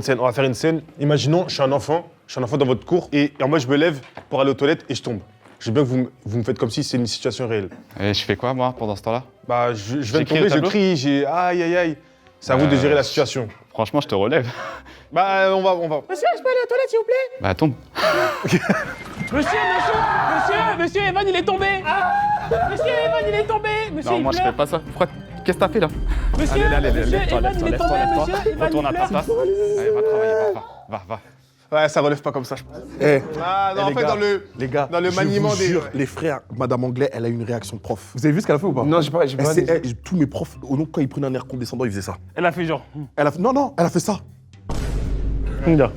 S11: une scène. Imaginons, je suis un enfant dans votre cours, et moi, je me lève pour aller aux toilettes et je tombe. Je veux bien que vous me faites comme si c'est une situation réelle.
S6: Et je fais quoi, moi, pendant ce temps-là?
S11: Bah, je viens de
S6: J'écris au
S11: tomber, je
S6: tableau
S11: crie, j'ai aïe aïe aïe. C'est à vous de gérer la situation.
S6: Franchement, je te relève.
S11: Bah, on va.
S7: Monsieur, je peux aller aux toilettes, s'il vous plaît?
S6: Bah, tombe.
S4: Monsieur, Evan, il est tombé. Monsieur, Evan, il est tombé. Monsieur,
S6: Non,
S4: il
S6: moi, je
S4: pleure.
S6: fais pas ça. Pourquoi? Qu'est-ce que t'as fait, là?
S4: Monsieur,
S6: Allez,
S4: monsieur,
S6: lève-toi,
S4: Evan, il est tombé, monsieur. Evan,
S6: Retourne à
S4: il
S6: ta
S4: pleure.
S6: place. Allez, va travailler, va.
S11: Ouais, ça relève pas comme ça, je pense. Ah, non, en
S1: les
S11: fait,
S1: gars, les gars,
S11: dans le
S1: je
S11: maniement
S1: vous
S11: des.
S1: jure, les frères, Madame Anglais, elle a eu une réaction de prof.
S11: Vous avez vu ce qu'elle a fait ou pas? Non, j'ai pas.
S1: Tous mes profs, quand ils prenaient un air condescendant, ils faisaient ça.
S4: Elle a fait genre.
S1: Elle a fait ça.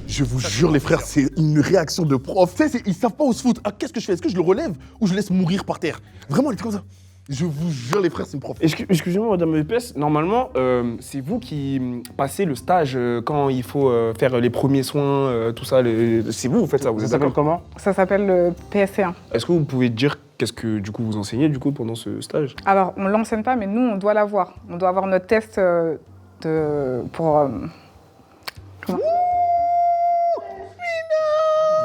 S1: Je vous jure, les frères, c'est une réaction de prof. Tu sais, ils savent pas où se foutre. Ah, qu'est-ce que je fais? Est-ce que je le relève ou je laisse mourir par terre? Vraiment, elle était comme ça. Je vous jure, les frères, c'est une prof.
S9: Excusez-moi, madame EPS, normalement, c'est vous qui passez le stage quand il faut faire les premiers soins, tout ça. C'est vous faites ça, vous
S4: Ça
S9: êtes
S4: s'appelle
S9: d'accord?
S4: comment?
S5: Ça s'appelle le PSC1.
S9: Est-ce que vous pouvez dire qu'est-ce que du coup vous enseignez du coup pendant ce stage?
S5: Alors, on ne l'enseigne pas, mais nous, on doit l'avoir. On doit avoir notre test pour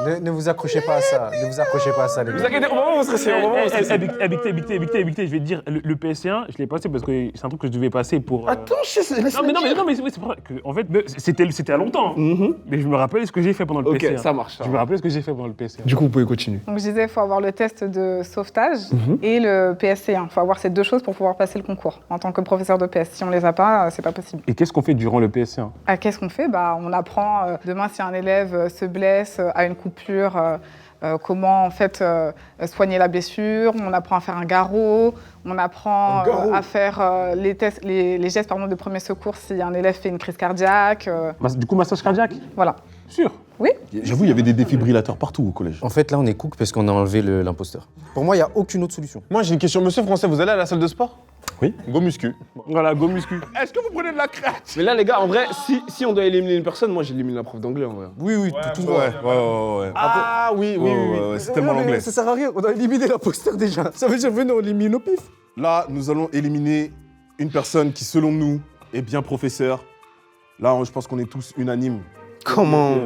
S3: Ne vous accrochez pas à ça. Ne vous accrochez pas à ça, les
S4: Vous
S3: gars.
S4: inquiétez, on va vous stresser, on va vous stresser. Habité, je vais te dire, le PS1, je l'ai passé parce que c'est un truc que je devais passer pour...
S9: Attends,
S4: Non, mais c'est vrai que, en fait, c'était à longtemps. Mais je me rappelle ce que j'ai fait pendant le
S9: Ok,
S4: PS1.
S9: ça marche.
S4: Je me rappelle ce que j'ai fait pendant le PS1.
S9: Du coup, vous pouvez continuer.
S5: Donc je disais, il faut avoir le test de sauvetage et le PSC1. Il faut avoir ces deux choses pour pouvoir passer le concours. En tant que professeur de PS, si on les a pas, c'est pas possible.
S4: Et qu'est-ce qu'on fait durant le PS1?
S5: Qu'est-ce qu'on fait? On apprend demain si un élève se blesse, a une coupure, comment en fait soigner la blessure. On apprend à faire un garrot. On apprend à faire les gestes de premier secours si un élève fait une crise cardiaque.
S4: Du coup, massage cardiaque?
S5: Voilà.
S4: Sûr?
S5: Oui.
S1: J'avoue, il y avait des défibrillateurs partout au collège.
S3: En fait, là, on est cook parce qu'on a enlevé l'imposteur. Pour moi, il n'y a aucune autre solution.
S11: Moi, j'ai une question. Monsieur Français, vous allez à la salle de sport?
S8: Oui.
S11: Go muscu.
S4: Voilà, go muscu.
S1: Est-ce que vous prenez de la crête?
S9: Mais là, les gars, en vrai, si on doit éliminer une personne, moi, j'élimine la prof d'anglais, en vrai.
S3: Oui, tout droit.
S1: Ouais.
S11: Ah oui, oui, oui.
S1: Ouais, c'est tellement l'anglais.
S3: Ça sert à rien, on a éliminé l'imposteur déjà. Ça veut dire, venez, on élimine au pif.
S1: Là, nous allons éliminer une personne qui, selon nous, est bien professeur. Là, je pense qu'on est tous unanimes.
S9: Comment?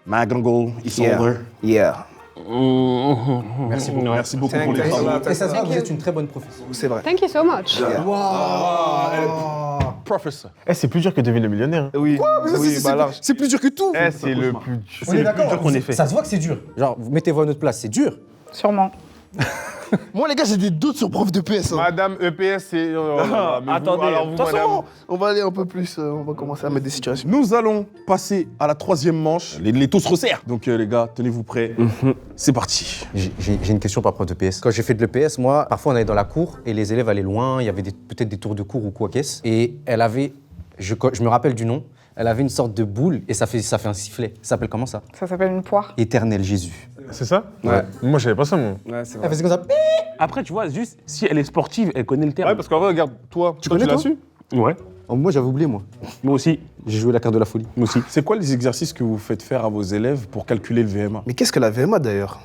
S1: McGonagall, it's over.
S9: Yeah.
S3: Merci beaucoup.
S1: Merci beaucoup pour les travaux.
S3: Et ça se voit, vous êtes une très bonne professeure.
S9: C'est vrai.
S7: Thank you so much.
S1: Professeur.
S11: C'est plus dur que Devine le millionnaire.
S9: Oui, large.
S3: C'est plus dur que tout.
S11: C'est le plus dur.
S3: On est d'accord,
S4: dur qu'on ait fait.
S3: Ça se voit que c'est dur. Genre, vous mettez-vous à notre place, c'est dur.
S5: Sûrement.
S12: Moi, les gars, j'ai des doutes sur prof de PS.
S11: Madame EPS, c'est...
S9: Attendez,
S11: alors vous, madame.
S12: On va aller un peu plus, on va commencer à mettre des situations.
S1: Nous allons passer à la troisième manche. Les taux se resserrent. Donc les gars, tenez-vous prêts. C'est parti.
S3: J'ai une question par prof de PS. Quand j'ai fait de l'EPS, moi, parfois on allait dans la cour et les élèves allaient loin, il y avait peut-être des tours de cours ou quoi qu'est-ce. Et elle avait, je me rappelle du nom, elle avait une sorte de boule et ça fait un sifflet. Ça s'appelle comment ça?
S5: Ça s'appelle une poire.
S3: Éternel Jésus.
S11: C'est ça?
S3: Ouais.
S11: Moi, j'avais pas ça, moi.
S9: Ouais, c'est
S3: Elle
S9: vrai.
S3: faisait comme ça.
S4: Après, tu vois, juste, si elle est sportive, elle connaît le terme.
S11: Ouais, parce qu'en vrai, regarde, toi, tu
S3: connais,
S11: l'as
S3: toi
S11: su?
S4: Ouais.
S3: Oh, moi j'avais oublié, moi.
S4: Moi aussi.
S3: J'ai joué la carte de la folie.
S4: Moi aussi.
S1: C'est quoi les exercices que vous faites faire à vos élèves pour calculer le VMA?
S9: Mais qu'est-ce que la VMA, d'ailleurs?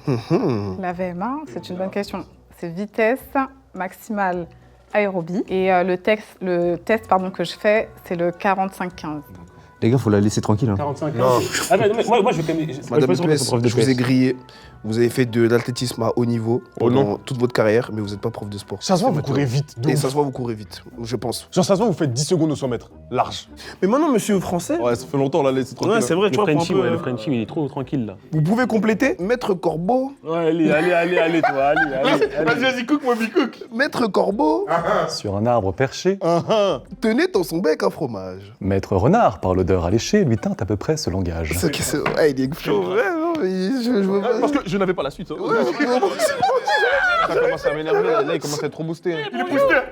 S5: La VMA, c'est une bonne question. C'est vitesse maximale aérobie. Et le test que je fais, c'est le 45-15.
S3: Les gars, faut la laisser tranquille. Hein.
S4: 45
S9: Non.
S4: Ah, mais moi, je vais quand même.
S9: Madame
S4: je
S9: EPS, je vous ai grillé. Vous avez fait de l'athlétisme à haut niveau pendant toute votre carrière, mais vous n'êtes pas prof de sport.
S11: Ça se voit,
S9: C'est
S11: vous
S9: votre-
S11: courez vite.
S9: Et ça se voit, vous courez vite, je pense.
S11: Genre, ça se voit, vous faites 10 secondes au 100 mètres. Large.
S9: Mais maintenant, monsieur Français,
S1: Ouais, ça fait longtemps, on l'a laissé tranquille.
S9: ouais, c'est vrai,
S4: Le
S9: tu vois, pour un
S4: Frenchie,
S9: peu,
S4: ouais, le Frenchie, il est trop tranquille là.
S9: vous pouvez compléter Maître Corbeau.
S4: Ouais, allez, toi, allez.
S1: Vas-y, cook, moi, cook.
S9: Maître Corbeau
S8: Sur un arbre perché,
S9: tenait dans son bec un fromage.
S8: Maître Renard, par l'odeur alléchée, lui tint à peu près ce langage.
S9: Ouais, il est chaud, vraiment. Je veux pas.
S1: Parce que je n'avais pas la suite.
S11: Ça commence à m'énerver, là, il commence à être trop boosté.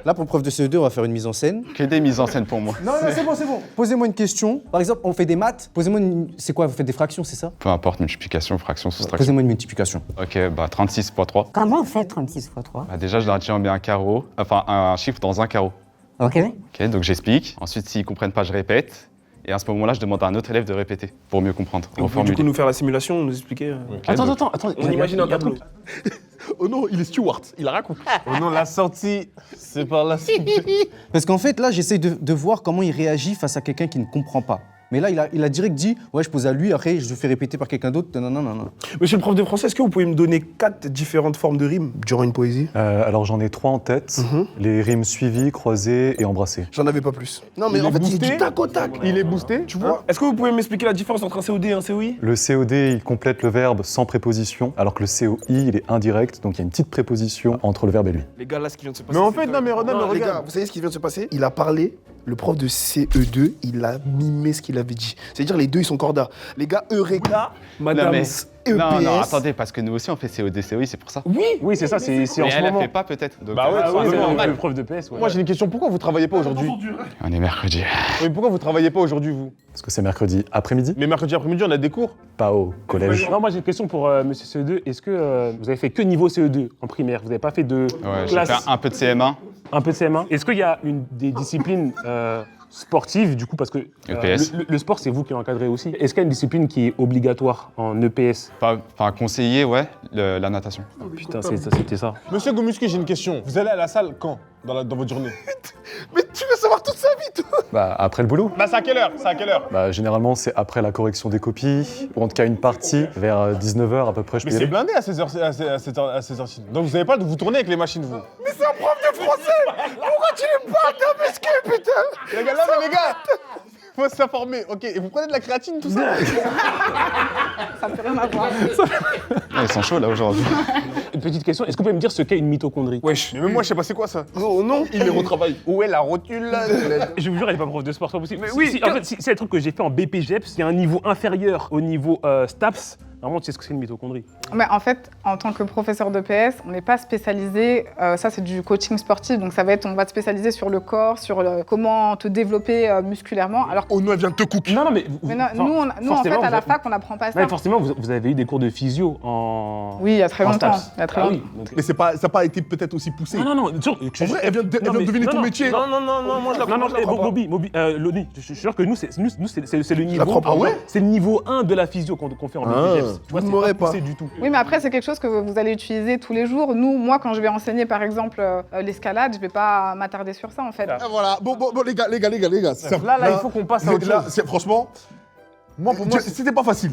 S3: Là, pour prof de CE2, on va faire une mise en scène.
S6: Que des mises en scène pour moi.
S3: Non, c'est bon. Posez-moi une question. Par exemple, on fait des maths. Posez-moi une... C'est quoi? Vous faites des fractions, c'est ça?
S6: Peu importe, multiplication, fraction, soustraction.
S3: Posez-moi une multiplication.
S6: Ok, bah 36 x 3.
S13: Comment on fait 36 x 3?
S6: Bah déjà, je leur dis on met un carreau, enfin un chiffre dans un carreau.
S13: Ok.
S6: Ok, donc j'explique. Ensuite, s'ils comprennent pas, je répète. Et à ce moment-là, je demande à un autre élève de répéter pour mieux comprendre.
S9: Vous pouvez du coup nous faire la simulation, nous expliquer.
S4: Attends.
S9: On imagine un tableau.
S1: Oh non, il est Stewart, il raconte.
S11: Oh non, la sortie, c'est par la suite.
S3: Parce qu'en fait, là, j'essaie de voir comment il réagit face à quelqu'un qui ne comprend pas. Mais là, il a direct dit, ouais, je pose à lui, après, je le fais répéter par quelqu'un d'autre. Non.
S9: Monsieur le prof de français, est-ce que vous pouvez me donner 4 différentes formes de rimes durant une poésie?
S8: Alors j'en ai 3 en tête. Les rimes suivies, croisées et embrassées.
S9: J'en avais pas plus. Non, mais en fait, il est du tac au tac.
S11: Il est boosté,
S9: Tu vois? Est-ce que vous pouvez m'expliquer la différence entre un COD et un COI?
S8: Le COD, il complète le verbe sans préposition, alors que le COI, il est indirect, donc il y a une petite préposition entre le verbe et lui.
S9: Les gars, là, ce qui vient de se passer.
S11: Mais en
S9: c'est
S11: fait,
S9: que-
S11: non, mais
S9: les gars,
S11: regarde.
S9: vous savez ce qui vient de se passer? Il a parlé, le prof de CE2, il a mimé ce qu'il avait dit. C'est-à-dire, les deux, ils sont cordas. Les gars, Eureka, Madame
S6: mais-
S9: EPS.
S6: Non, attendez, parce que nous aussi on fait COD, COI, c'est pour ça.
S4: Oui, c'est ça, c'est en
S6: Mais
S4: ce
S6: elle, elle
S4: moment.
S6: fait pas peut-être. Donc,
S11: Bah ouais,
S4: Ah oui,
S11: c'est
S4: c'est
S11: normal.
S4: le prof de PS, ouais.
S11: Moi, j'ai une question. Pourquoi vous travaillez pas aujourd'hui?
S6: On est mercredi.
S11: Mais pourquoi vous travaillez pas aujourd'hui, vous?
S8: Parce que c'est mercredi après-midi,
S11: Mais mercredi après-midi, on a des cours.
S8: pas au collège.
S4: Non, moi j'ai une question pour monsieur CE2. Est-ce que vous avez fait que niveau CE2 en primaire? Vous n'avez pas fait de
S6: Ouais, j'ai
S4: classe,
S6: fait un peu de CM1.
S4: un peu de CM1? Est-ce qu'il y a des disciplines sportives, du coup, parce que
S6: EPS.
S4: le sport, c'est vous qui l'encadrez aussi. Est-ce qu'il y a une discipline qui est obligatoire en EPS?
S6: Enfin, conseiller, ouais, la natation.
S4: Putain, c'était ça.
S11: Monsieur Gomuski, j'ai une question. Vous allez à la salle quand? dans votre journée?
S12: Mais tu veux savoir toute sa vie, toi?
S8: Bah, après le boulot.
S11: Bah, c'est à quelle heure? C'est à quelle heure?
S8: Bah, généralement, c'est après la correction des copies, ou en tout cas une partie, vers 19h à peu près, je
S11: Mais
S8: peux y
S11: c'est
S8: aller.
S11: blindé à 16h. Donc vous avez pas de vous tourner avec les machines, vous?
S12: Mais c'est un prof de français! Pourquoi tu lui parles d'un mesquin, putain?
S11: Les gars, là, mais les gars! Faut s'informer, ok. Et vous prenez de la créatine, tout ça?
S5: Ça peut rien avoir.
S6: Ils sont chauds là aujourd'hui.
S4: Une petite question, est-ce que vous pouvez me dire ce qu'est une mitochondrie?
S11: Wesh, mais même moi, je sais pas c'est quoi ça.
S12: Oh non!
S11: Il les retravaille. Où est la rotule là?
S4: Je vous jure, elle est pas prof de sport, c'est pas possible.
S12: Mais oui,
S4: Si, en fait, c'est le truc que j'ai fait en BPGEPS, il y a un niveau inférieur au niveau STAPS. Normalement, tu sais ce que c'est une mitochondrie.
S5: Mais en fait, en tant que professeur de PS, on n'est pas spécialisé, ça c'est du coaching sportif, donc ça va être, on va te spécialiser sur le corps, sur comment te développer musculairement. Alors,
S1: Oh non, elle vient de te cook.
S4: Non, mais...
S5: nous en fait, à la fac, on n'apprend pas ça.
S4: Ouais, forcément, vous avez eu des cours de physio en...
S5: Oui, il y a très
S4: en
S5: longtemps.
S4: STAPS.
S5: Il y a très
S4: Ah
S5: longtemps.
S4: oui, donc-
S1: Mais ça n'a pas été peut-être aussi poussé.
S4: Non,
S1: En vrai, elle vient de deviner ton métier.
S11: Non, moi je la
S4: Non,
S11: comprends.
S4: non, Bobby, Loni, je suis sûr que nous, c'est le niveau...
S12: la comprends pas.
S4: C'est le niveau 1 de la physio qu'on fait en BPGEPS. Tu vois,
S12: vous
S4: c'est
S12: m'aurez
S4: pas
S12: pas.
S4: poussé du tout.
S5: Oui, mais après, c'est quelque chose que vous allez utiliser tous les jours. Moi, quand je vais enseigner, par exemple, l'escalade, je vais pas m'attarder sur ça, en fait.
S1: Ah, voilà. Bon, les gars.
S11: Là, il faut qu'on passe à autre chose.
S1: Franchement,
S11: Moi, pour moi,
S1: c'était pas facile.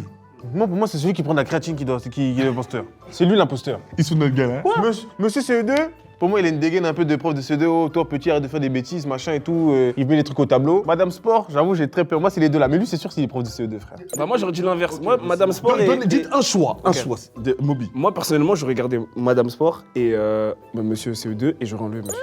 S11: c'est celui qui prend de la créatine qui est l'imposteur. C'est lui l'imposteur.
S1: Ils sont notre gars, hein.
S11: Monsieur CE2, pour moi, il a une dégaine un peu de prof de CE2. Oh, toi, petit, arrête de faire des bêtises, machin et tout. Il met les trucs au tableau. Madame Sport, j'avoue, j'ai très peur. Moi, c'est les deux là. Mais lui, c'est sûr qu'il est prof de CE2, frère.
S9: Bah moi j'aurais dit l'inverse. Moi, Madame Sport
S1: Dites un choix. Un
S9: Ok.
S1: choix. De Moby.
S9: Moi personnellement j'aurais gardé Madame Sport et Monsieur CE2 et j'aurais enlevé Monsieur.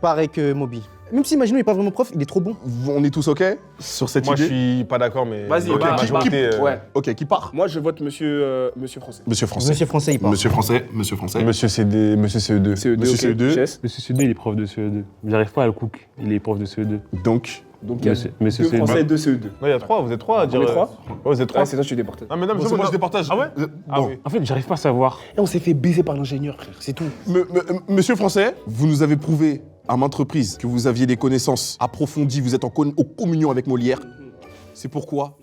S10: Pareil que Moby. Même si, imaginons, il n'est pas vraiment prof, il est trop bon.
S1: On est tous OK sur cette
S11: Moi, je
S1: idée?
S11: suis pas d'accord, mais.
S9: Vas-y,
S11: Ok,
S9: bah,
S11: majorité,
S9: ouais.
S1: OK, qui part?
S9: Moi je vote Monsieur Français.
S1: Monsieur Français.
S10: Monsieur Français, il part.
S1: Monsieur Français. Monsieur Français.
S11: Monsieur CE2.
S1: Monsieur CE2.
S9: Chess.
S4: Monsieur CE2, il est prof de CE2. J'arrive pas à le cook, il est prof de CE2.
S1: Donc,
S9: Donc il y a
S4: Monsieur
S9: deux
S4: CE2.
S9: Français et deux CE2.
S11: Non, il y a trois, vous êtes trois à dire.
S9: On est trois
S11: Ouais, vous êtes trois.
S9: Ah c'est ça je suis déporté.
S11: Ah, mais non, mais
S1: bon,
S11: c'est
S1: moi, je départage.
S11: Ah ouais? Ah
S1: Bon.
S11: oui.
S4: En fait, j'arrive pas à savoir.
S9: Et on s'est fait baiser par l'ingénieur frère, c'est tout.
S1: Monsieur Français, vous nous avez prouvé à maintes reprises que vous aviez des connaissances approfondies, vous êtes en communion avec Molière. C'est pourquoi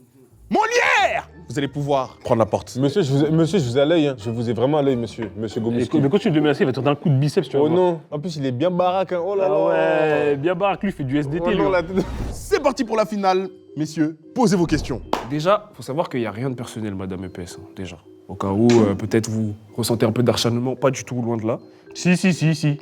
S1: Molière, vous allez pouvoir prendre la porte.
S11: Monsieur, je vous ai à l'œil. Hein. Je vous ai vraiment à l'œil, monsieur. Monsieur Gomuski.
S4: Mais quand tu le menaces, il va te donner un coup de biceps, tu vois.
S11: Oh non. En plus, il est bien baraque. Hein. Oh là là.
S4: Ah ouais, bien baraque, lui, il fait du SDT,
S11: Oh
S4: lui.
S11: non, la-
S1: C'est parti pour la finale, messieurs. Posez vos questions.
S9: Déjà, faut savoir qu'il n'y a rien de personnel Madame EPS, hein, déjà. Au cas où peut-être vous ressentez un peu d'acharnement, pas du tout, loin de là.
S4: Si.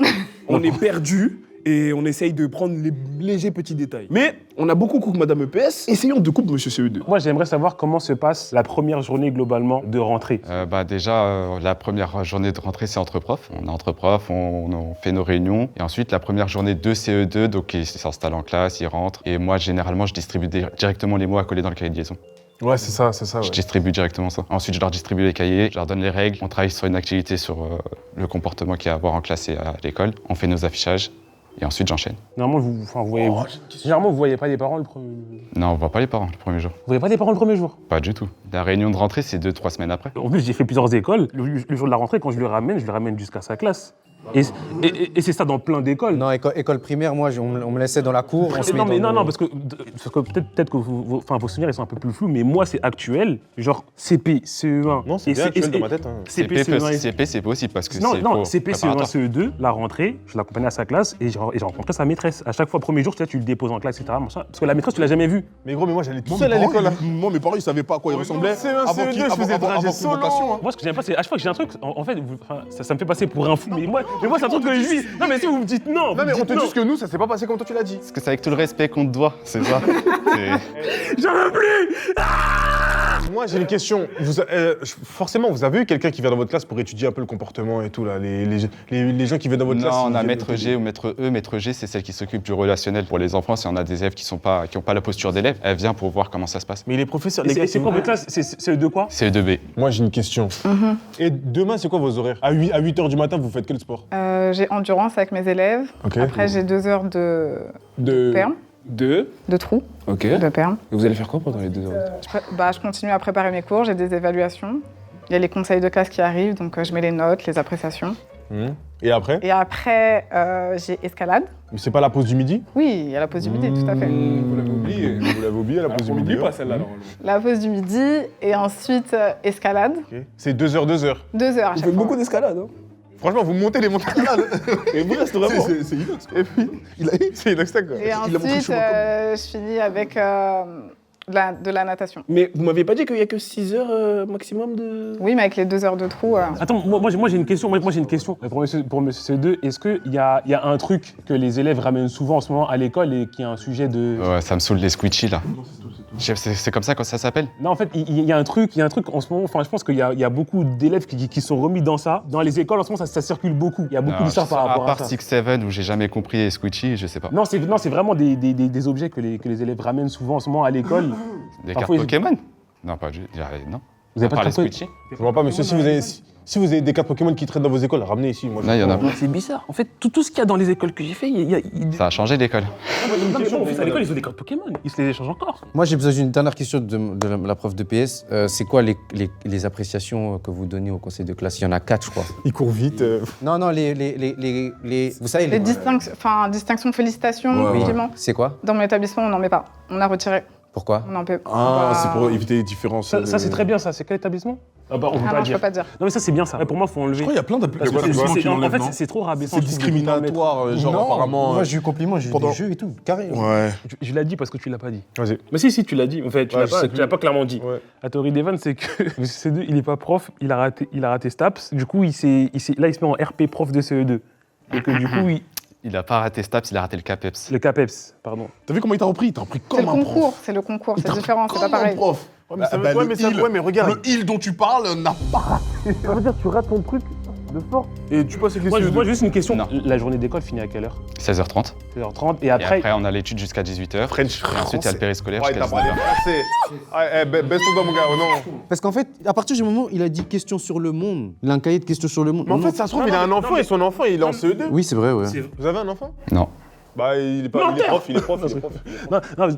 S9: On est perdu et on essaye de prendre les légers petits détails. Mais on a beaucoup coupé Madame EPS, essayons de couper Monsieur CE2.
S4: Moi, j'aimerais savoir comment se passe la première journée globalement de rentrée.
S6: Déjà, la première journée de rentrée, c'est entre profs. On est entre profs, on fait nos réunions. Et ensuite, la première journée de CE2, donc ils s'installent en classe, ils rentrent. Et moi, généralement, je distribue directement les mots à coller dans le cahier de liaison.
S11: Ouais, c'est ça.
S6: Je
S11: Ouais.
S6: distribue directement ça. Ensuite, je leur distribue les cahiers, je leur donne les règles. On travaille sur une activité sur le comportement qu'il y a à avoir en classe et à l'école. On fait nos affichages. Et ensuite, j'enchaîne.
S4: Normalement, vous voyez pas les parents le premier...
S6: Non, on voit pas les parents le premier jour.
S4: Vous voyez pas les parents le premier jour?
S6: Pas du tout. La réunion de rentrée, c'est 2-3 semaines après.
S4: En plus, j'ai fait plusieurs écoles. Le jour de la rentrée, quand je le ramène jusqu'à sa classe. Et c'est ça dans plein d'écoles.
S10: Non, école primaire, moi, on me laissait dans la cour. On se met
S4: Non,
S10: dans nos-
S4: parce que peut-être que vos souvenirs ils sont un peu plus flous, mais moi c'est actuel, genre CP, CE1.
S11: Non, c'est bien actuel dans ma tête. Hein.
S4: CP,
S6: CP,
S4: CE1.
S6: c'est possible parce que
S4: Non,
S6: c'est
S4: non,
S6: pour
S4: CP, CE1,
S6: préparatoire.
S4: CE2, la rentrée, je l'accompagnais à sa classe et j'ai rencontré sa maîtresse. À chaque fois, premier jour, tu le déposes en classe, etc. Machin, parce que la maîtresse, tu l'as jamais vue.
S11: Mais gros, mais moi, j'allais tout
S1: Moi,
S11: seul à l'école.
S1: Moi, mes parents, ils savaient pas à quoi ils ressemblaient.
S11: C'est un CE2, je faisais trajet solo.
S4: Moi, ce que j'aime pas, c'est à chaque fois que j'ai un truc, en fait, ça me fait passer pour un fou. Mais moi, c'est un truc que je vis. Non, mais si vous me dites non,
S11: Non, mais
S4: vous
S11: on
S4: me
S11: te
S4: dites
S11: dit que nous, ça s'est pas passé comme toi tu l'as dit.
S6: Parce que c'est avec tout le respect qu'on te doit, c'est ça.
S4: J'en veux plus.
S11: Moi, j'ai une question. Forcément, vous avez eu quelqu'un qui vient dans votre classe pour étudier un peu le comportement et tout, là. Les gens qui viennent dans votre classe.
S6: Non, on
S11: ils
S6: a
S11: viennent
S6: maître G ou maître E. Maître G, c'est celle qui s'occupe du relationnel pour les enfants. Si on a des élèves qui n'ont pas la posture d'élève, elle vient pour voir comment ça se passe.
S11: Mais les professeurs, les gars,
S4: Et c'est quoi votre classe? C'est de quoi?
S6: C'est E2B.
S11: Moi, j'ai une question. Et demain, c'est quoi vos horaires? À 8h du matin, vous faites quel sport?
S5: J'ai endurance avec mes élèves.
S11: Ok.
S5: Après, j'ai 2 heures de perm,
S9: De
S5: de trou,
S9: Ok.
S5: de perm.
S9: Et vous allez faire quoi pendant les 2 heures?
S5: Je continue à préparer mes cours, j'ai des évaluations. Il y a les conseils de classe qui arrivent, donc je mets les notes, les appréciations.
S11: Et après?
S5: Et après, j'ai escalade.
S11: Mais c'est pas la pause du midi?
S5: Oui, il y a la pause du midi, tout à fait.
S9: Vous l'avez oublié.
S11: Vous l'avez oublié, la pause du
S9: On
S11: midi?
S9: n'oublie pas celle-là. normalement.
S5: La pause du midi, et ensuite escalade.
S11: Ok. C'est 2 heures.
S5: 2 heures à
S9: Vous
S5: chaque
S9: faites
S5: fois.
S9: beaucoup d'escalade, hein?
S11: Franchement, vous montez les montagnes là. Et vous restez vraiment.
S1: C'est inox.
S11: Et puis, c'est inox quoi.
S5: Et ensuite, je finis avec de la natation.
S9: Mais vous m'avez pas dit qu'il y a que 6 heures maximum de...
S5: Oui, mais avec les 2 heures de trou...
S4: Attends, moi j'ai une question. Moi j'ai une question. Pour monsieur C2, est-ce qu'il y a un truc que les élèves ramènent souvent en ce moment à l'école et qui est un sujet de...
S6: Ouais, ça me saoule les squishies là. C'est comme ça que ça s'appelle?
S4: Non, en fait, il y a un truc en ce moment. Enfin, je pense qu'il y a beaucoup d'élèves qui sont remis dans ça. Dans les écoles, en ce moment, ça circule beaucoup. Il y a beaucoup d'histoires par rapport à ça.
S6: À part 6-7 où j'ai jamais compris les squishies, je sais pas.
S4: Non, c'est vraiment des objets que les élèves ramènent souvent en ce moment à l'école.
S6: Des cartes Pokémon? Non, pas du non.
S4: Vous avez pas de
S6: les
S4: cartes
S6: squishies?
S11: Je vois pas, monsieur, si vous avez des cartes Pokémon qui traînent dans vos écoles, ramenez ici. Moi,
S6: Non, il y en a pas.
S4: C'est bizarre. En fait, tout ce qu'il y a dans les écoles que j'ai fait,
S6: Ça a changé l'école.
S4: Non, mais à l'école, ils ont des cartes Pokémon. Ils se les échangent encore.
S3: Moi, j'ai besoin d'une dernière question de la prof de PS. C'est quoi les appréciations que vous donnez au conseil de classe? Il y en a 4, je crois.
S11: Il court vite.
S3: Non, vous savez,
S5: Les distinctions, félicitations,
S3: Oui.
S5: compliments.
S3: C'est quoi?
S5: Dans mon établissement, on n'en met pas. On a retiré.
S3: Pourquoi?
S5: On en peut.
S1: Ah, c'est pour éviter les différences.
S4: Ça, c'est très bien, ça. C'est quel établissement? Ah bah, on peut
S5: Ah
S4: pas
S5: non, je
S4: dire.
S5: peux pas dire.
S4: Non, mais ça, c'est bien, ça. Pour moi, il faut enlever.
S1: Je crois qu'il y a plein
S4: Parce que
S1: d'établissements qui
S4: en
S1: l'enlèvent,
S4: fait,
S1: non?
S4: c'est trop rabaissant.
S1: C'est
S4: je trouve, de tout le temps
S1: discriminatoire, genre
S3: Non,
S1: apparemment.
S3: moi, j'ai eu compliment, j'ai eu
S1: pendant-
S3: des jeux et tout, carré.
S1: Ouais.
S4: Je l'ai dit parce que tu l'as pas dit.
S11: Vas-y.
S4: Mais si, tu l'as dit. En fait, tu
S11: Ouais, je sais
S4: l'as pas clairement dit.
S11: Ouais.
S4: La théorie d'Evan, c'est que le CE2, il est pas prof, il a raté STAPS. Du coup, là, il se met en RP prof de CE2. Et que du coup,
S6: Il a pas raté STAPS, il a raté le CAPEPS.
S4: le CAPEPS, pardon.
S1: T'as vu comment il t'a repris? Il t'a repris
S5: C'est
S1: comme
S5: le
S1: un
S5: concours,
S1: prof.
S5: c'est le concours,
S1: Il
S5: c'est
S1: t'a repris
S5: différent, c'est pas
S1: comme un
S5: pareil.
S1: prof.
S11: Ouais, mais regarde.
S1: Le il dont tu parles n'a pas.
S4: Ça veut dire que tu rates ton truc de fort.
S11: Et tu passes avec les
S4: Moi,
S11: CE2.
S4: juste une question.
S6: Non.
S4: La journée d'école finit à quelle heure?
S6: 16h30.
S4: 16h30. Et
S6: Et
S4: après,
S6: après, on a l'étude jusqu'à 18h.
S11: French.
S6: Et ensuite, il y a le périscolaire
S11: Ouais,
S6: jusqu'à
S11: t'as parlé
S6: 19h.
S11: français. Ouais, baisse-toi dans mon gars, oh non.
S3: Parce qu'en fait, à partir du moment où il a dit questions sur le monde, il a un cahier de questions sur le monde.
S11: Mais en
S3: Non,
S11: fait, ça se trouve, il a un enfant et son enfant, il est en CE2.
S3: Oui, c'est vrai, ouais.
S11: Vous avez un enfant?
S6: Non.
S11: Bah, il est prof.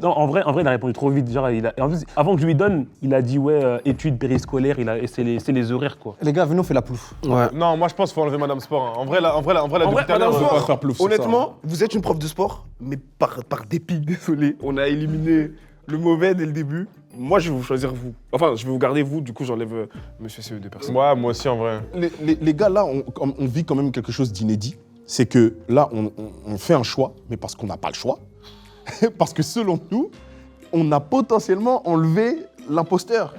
S4: non, en vrai, il a répondu trop vite. Genre, en plus, avant que je lui donne, il a dit ouais, études périscolaires, et c'est les horaires quoi.
S3: Les gars, venez, on fait la plouf.
S9: Ouais.
S11: Non, moi je pense qu'il faut enlever Madame Sport. Hein. En vrai, depuis tout à l'heure,
S9: Madame
S11: on va pas
S9: Sport,
S11: faire plouf sur ça.
S9: honnêtement, vous êtes une prof de sport, mais par dépit, désolé, on a éliminé le mauvais dès le début. Moi, je vais vous choisir vous. Enfin, je vais vous garder vous, du coup, j'enlève Monsieur CE2 personne.
S11: Ouais, moi aussi en vrai.
S1: Les gars, là, on vit quand même quelque chose d'inédit. C'est que là, on fait un choix, mais parce qu'on n'a pas le choix. Parce que selon nous, on a potentiellement enlevé l'imposteur.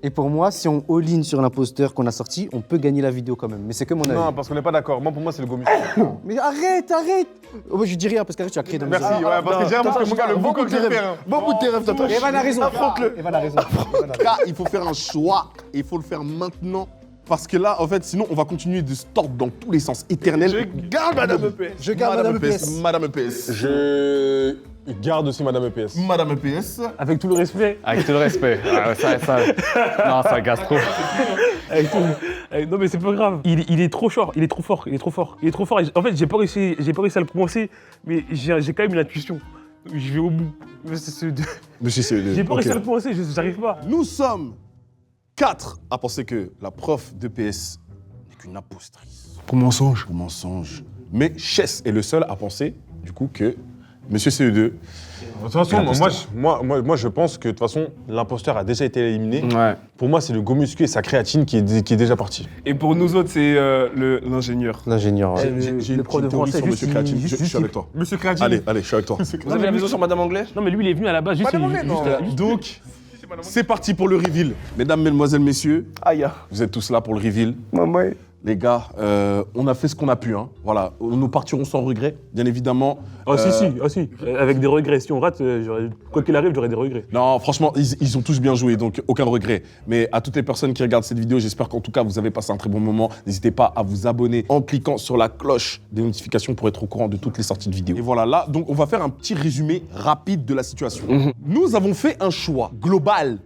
S3: Et pour moi, si on all-in sur l'imposteur qu'on a sorti, on peut gagner la vidéo quand même. Mais c'est que mon avis.
S11: Non, parce qu'on n'est pas d'accord. Moi, pour moi, c'est le gomus.
S3: Mais arrête. Oh, moi, je dis rien parce qu'arrête, tu as créé dans mes
S11: Merci, ouais, parce que j'ai parce que mon gars, le bon côté faire.
S9: Bon bout de tes rêves, Tata.
S3: Evan a raison.
S9: Affronte-le.
S3: Evan a raison.
S1: Là, il faut faire un choix et il faut le faire maintenant. Parce que là, en fait, sinon, on va continuer de se tordre dans tous les sens éternels.
S11: Je garde Madame EPS.
S3: Je garde Madame EPS.
S1: Madame EPS.
S11: Je garde aussi Madame EPS.
S1: Madame EPS.
S4: Avec tout le respect.
S6: Avec tout le respect. Non, ça gaze trop.
S4: Non mais c'est pas grave. Il est trop fort. Il est trop fort. En fait, j'ai pas réussi à le prononcer, mais j'ai quand même une intuition. Je vais au bout.
S1: Monsieur CE2.
S4: J'ai pas réussi à le prononcer. J'arrive pas.
S1: Nous sommes 4 à penser que la prof d'EPS n'est qu'une impostrice.
S9: Pour mensonge.
S1: Pour mensonge. Mais Chess est le seul à penser, du coup, que Monsieur CE2.
S11: De toute façon, moi, je pense que de toute façon, l'imposteur a déjà été éliminé.
S9: Ouais.
S11: Pour moi, c'est le gomuscu et sa créatine qui est déjà parti.
S9: Et pour nous autres, c'est l'ingénieur.
S3: L'ingénieur. Ouais.
S1: J'ai
S4: le
S1: une
S4: prof de
S1: théorie
S4: français,
S1: sur Monsieur Créatine. Je suis avec toi.
S9: Monsieur Créatine.
S1: Allez, je suis avec toi.
S9: Vous avez la maison sur Madame Anglais?
S4: Non mais lui il est venu à la base juste.
S1: Donc, c'est parti pour le reveal. Mesdames, mesdemoiselles, messieurs,
S9: Aïe.
S1: vous êtes tous là pour le reveal.
S9: Maman.
S1: Les gars, on a fait ce qu'on a pu. Hein. Voilà, nous partirons sans regret, bien évidemment.
S4: Si. Avec des regrets. Si on rate, quoi qu'il arrive, j'aurai des regrets.
S1: Non, franchement, ils ont tous bien joué, donc aucun regret. Mais à toutes les personnes qui regardent cette vidéo, j'espère qu'en tout cas, vous avez passé un très bon moment. N'hésitez pas à vous abonner en cliquant sur la cloche des notifications pour être au courant de toutes les sorties de vidéos. Et voilà, là, donc on va faire un petit résumé rapide de la situation. Nous avons fait un choix global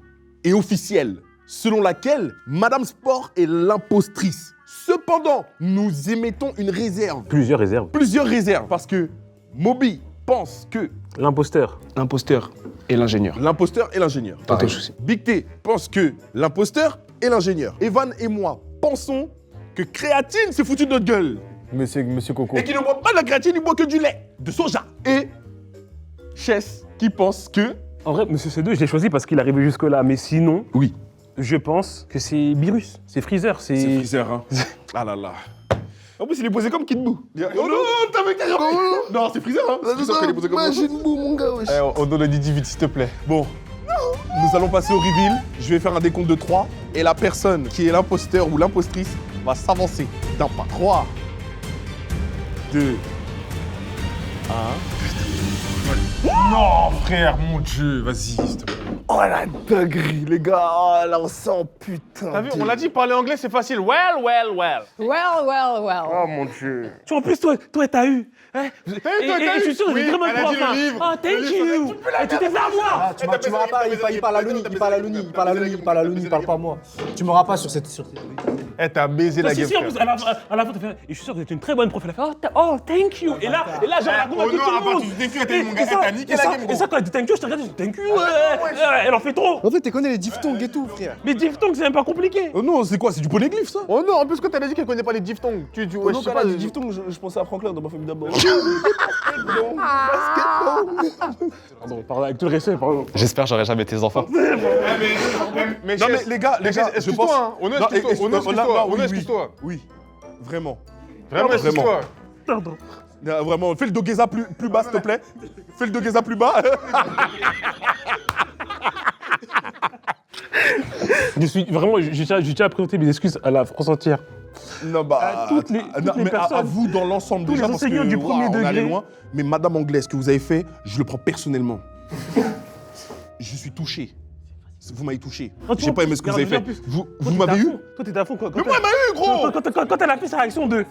S1: et officiel, selon laquelle Madame Sport est l'impostrice. Cependant, nous émettons une réserve.
S4: Plusieurs réserves.
S1: Plusieurs réserves, parce que Moby pense que
S4: L'imposteur.
S9: L'imposteur et l'ingénieur.
S1: l'imposteur est l'ingénieur.
S9: Tantôt, je sais.
S1: Big T pense que l'imposteur est l'ingénieur. Evan et moi pensons que Créatine s'est foutu de notre gueule.
S11: Monsieur Coco.
S1: Et qu'il ne boit pas de la créatine, il boit que du lait de soja. Et Chess qui pense que...
S4: En vrai, Monsieur C2, je l'ai choisi parce qu'il est arrivé jusque-là. Mais sinon,
S1: Oui.
S4: je pense que c'est Virus. C'est Freezer.
S1: C'est Freezer, hein. Ah là là.
S11: En plus, il est posé comme Kid Buu.
S1: Oh non, t'as vu Non, c'est Freezer, hein. C'est sûr qu'elle est posée comme ça.
S9: Buu, mon gars, wesh.
S11: Eh, on donne le Didi vite, s'il te plaît.
S1: Bon, nous allons passer au reveal. Je vais faire un décompte de 3 et la personne qui est l'imposteur ou l'impostrice va s'avancer d'un pas. 3, 2, 1.
S11: Non, frère, mon Dieu, vas-y, s'il te plaît.
S9: Oh la dinguerie, les gars. Oh là, on sent putain.
S11: T'as vu, on l'a dit, parler anglais, c'est facile. Well.
S5: Well.
S11: Oh mon Dieu.
S4: Tu vois, en plus, toi, t'as eu. Hein
S11: T'as eu,
S4: et je suis sûr que
S11: oui,
S4: j'ai vraiment
S11: elle a dit le livre.
S4: Ah, thank you. Et tu t'es fait avoir.
S3: Tu m'auras pas, il parle à Louni, il parle à Louni, il parle pas à moi. Tu m'auras pas sur cette.
S11: Eh, t'as baisé la
S4: Si,
S11: gueule.
S4: si, en plus, à la fin, t'as fait. Et je suis sûr que t'es une très bonne prof. Elle a fait, oh, thank you. Et là, j'ai convaincu tout le monde. Et ça, quand elle dit thank you, je te regarde, je dis thank you. Elle en fait trop.
S3: En fait, tu connais les diphtongues et tout, frère.
S4: Mais diphtongue, c'est même pas compliqué.
S1: Oh non, c'est quoi? C'est du poneglyph, ça?
S11: Oh non, en plus, quand elle a dit qu'elle connaît pas les diphtongues, ouais, je sais pas,
S9: les diphtongues, je pensais à Franklin dans ma famille d'abord.
S4: Pardon, pardon, avec tout le respect, pardon.
S6: J'espère que j'aurai jamais tes enfants.
S11: Mais
S1: Non, mais les gars, je pense.
S11: Excuse-toi, on excuse-toi.
S1: Oui, vraiment.
S11: Vraiment, excuse-toi.
S4: Pardon.
S1: Vraiment, fais le dogueza plus bas, s'il te plaît. Fais le dogueza plus bas.
S4: Je tiens à présenter mes excuses à la France entière.
S1: Non,
S4: À toutes les personnes.
S1: à vous dans l'ensemble
S4: Tous
S1: déjà,
S4: les
S1: parce
S4: enseignants
S1: que,
S4: du premier
S1: on est allé
S4: degré.
S1: loin. Mais Madame Anglaise, ce que vous avez fait, je le prends personnellement. Je suis touché. Vous m'avez touché. J'ai pas aimé ce que vous avez fait. Vous m'avez eu?
S4: Toi, t'étais à fond, quoi.
S1: Mais moi, elle m'a eu, gros.
S4: Quand elle a fait sa réaction de.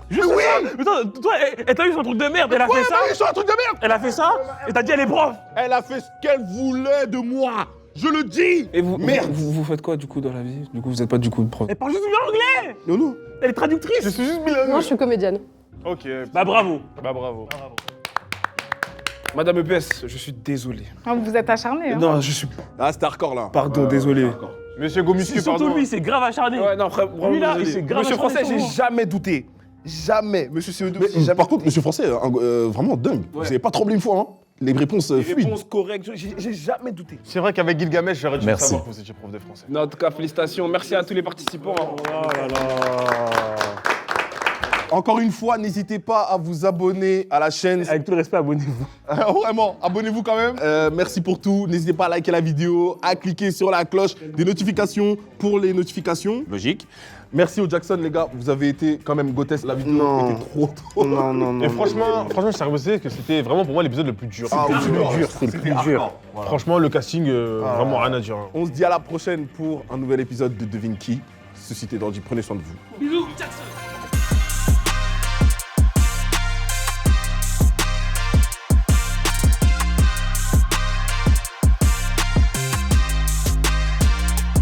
S4: Juste ça. Mais toi, elle t'a eu son truc de merde, elle a fait ça.
S1: Elle m'a eu sur un truc de merde.
S4: Elle a fait ça, et t'as dit elle est prof.
S1: Elle a fait ce qu'elle voulait de moi. Je le dis.
S9: Et vous,
S1: Merde.
S9: vous faites quoi du coup dans la vie? Du coup, vous êtes pas du coup de prof.
S4: Elle parle juste bien anglais.
S1: Non, non.
S4: Elle est traductrice.
S11: Je suis juste bilingue.
S7: Non, je suis comédienne.
S11: Ok.
S4: Bah bravo.
S11: Bah bravo.
S9: Madame EPS, je suis désolé.
S5: Vous êtes acharné, hein.
S9: Non, je suis.
S1: Ah, c'était hardcore là.
S9: Pardon, désolé.
S11: Monsieur Gomuscu,
S4: Surtout
S11: pardon.
S4: lui, c'est grave acharné.
S9: Ouais, non, frère, vraiment
S4: Lui là,
S9: désolé.
S4: il s'est grave
S9: Monsieur
S4: acharné
S9: Français,
S4: sur
S9: j'ai
S4: moi.
S9: jamais douté. Jamais. Monsieur CO2, j'ai jamais
S1: Par contre, Monsieur Français, vraiment dingue. Vous avez pas tremblé une fois, hein. Les réponses fluides.
S9: réponse correcte, j'ai jamais douté.
S11: C'est vrai qu'avec Gilgamesh, j'aurais dû
S8: Merci.
S11: savoir que vous étiez prof de français.
S9: Non, en tout cas, félicitations. Merci à tous les participants.
S1: Encore une fois, n'hésitez pas à vous abonner à la chaîne.
S4: Avec tout le respect, abonnez-vous.
S1: Vraiment, abonnez-vous quand même. Merci pour tout. N'hésitez pas à liker la vidéo, à cliquer sur la cloche des notifications pour les notifications. Logique. Merci au Jackson, les gars. Vous avez été quand même grotesque. La vidéo
S9: Non.
S1: était trop.
S9: Non.
S11: Et franchement, je tiens à reconnaître que c'était vraiment pour moi l'épisode le plus dur.
S1: Ah, oui,
S4: C'est le plus dur.
S11: Franchement, le casting, vraiment rien à dire. hein.
S1: On se dit à la prochaine pour un nouvel épisode de Devine Qui. Ceci était Dandy. Prenez soin de vous.
S4: Bisous, Jackson.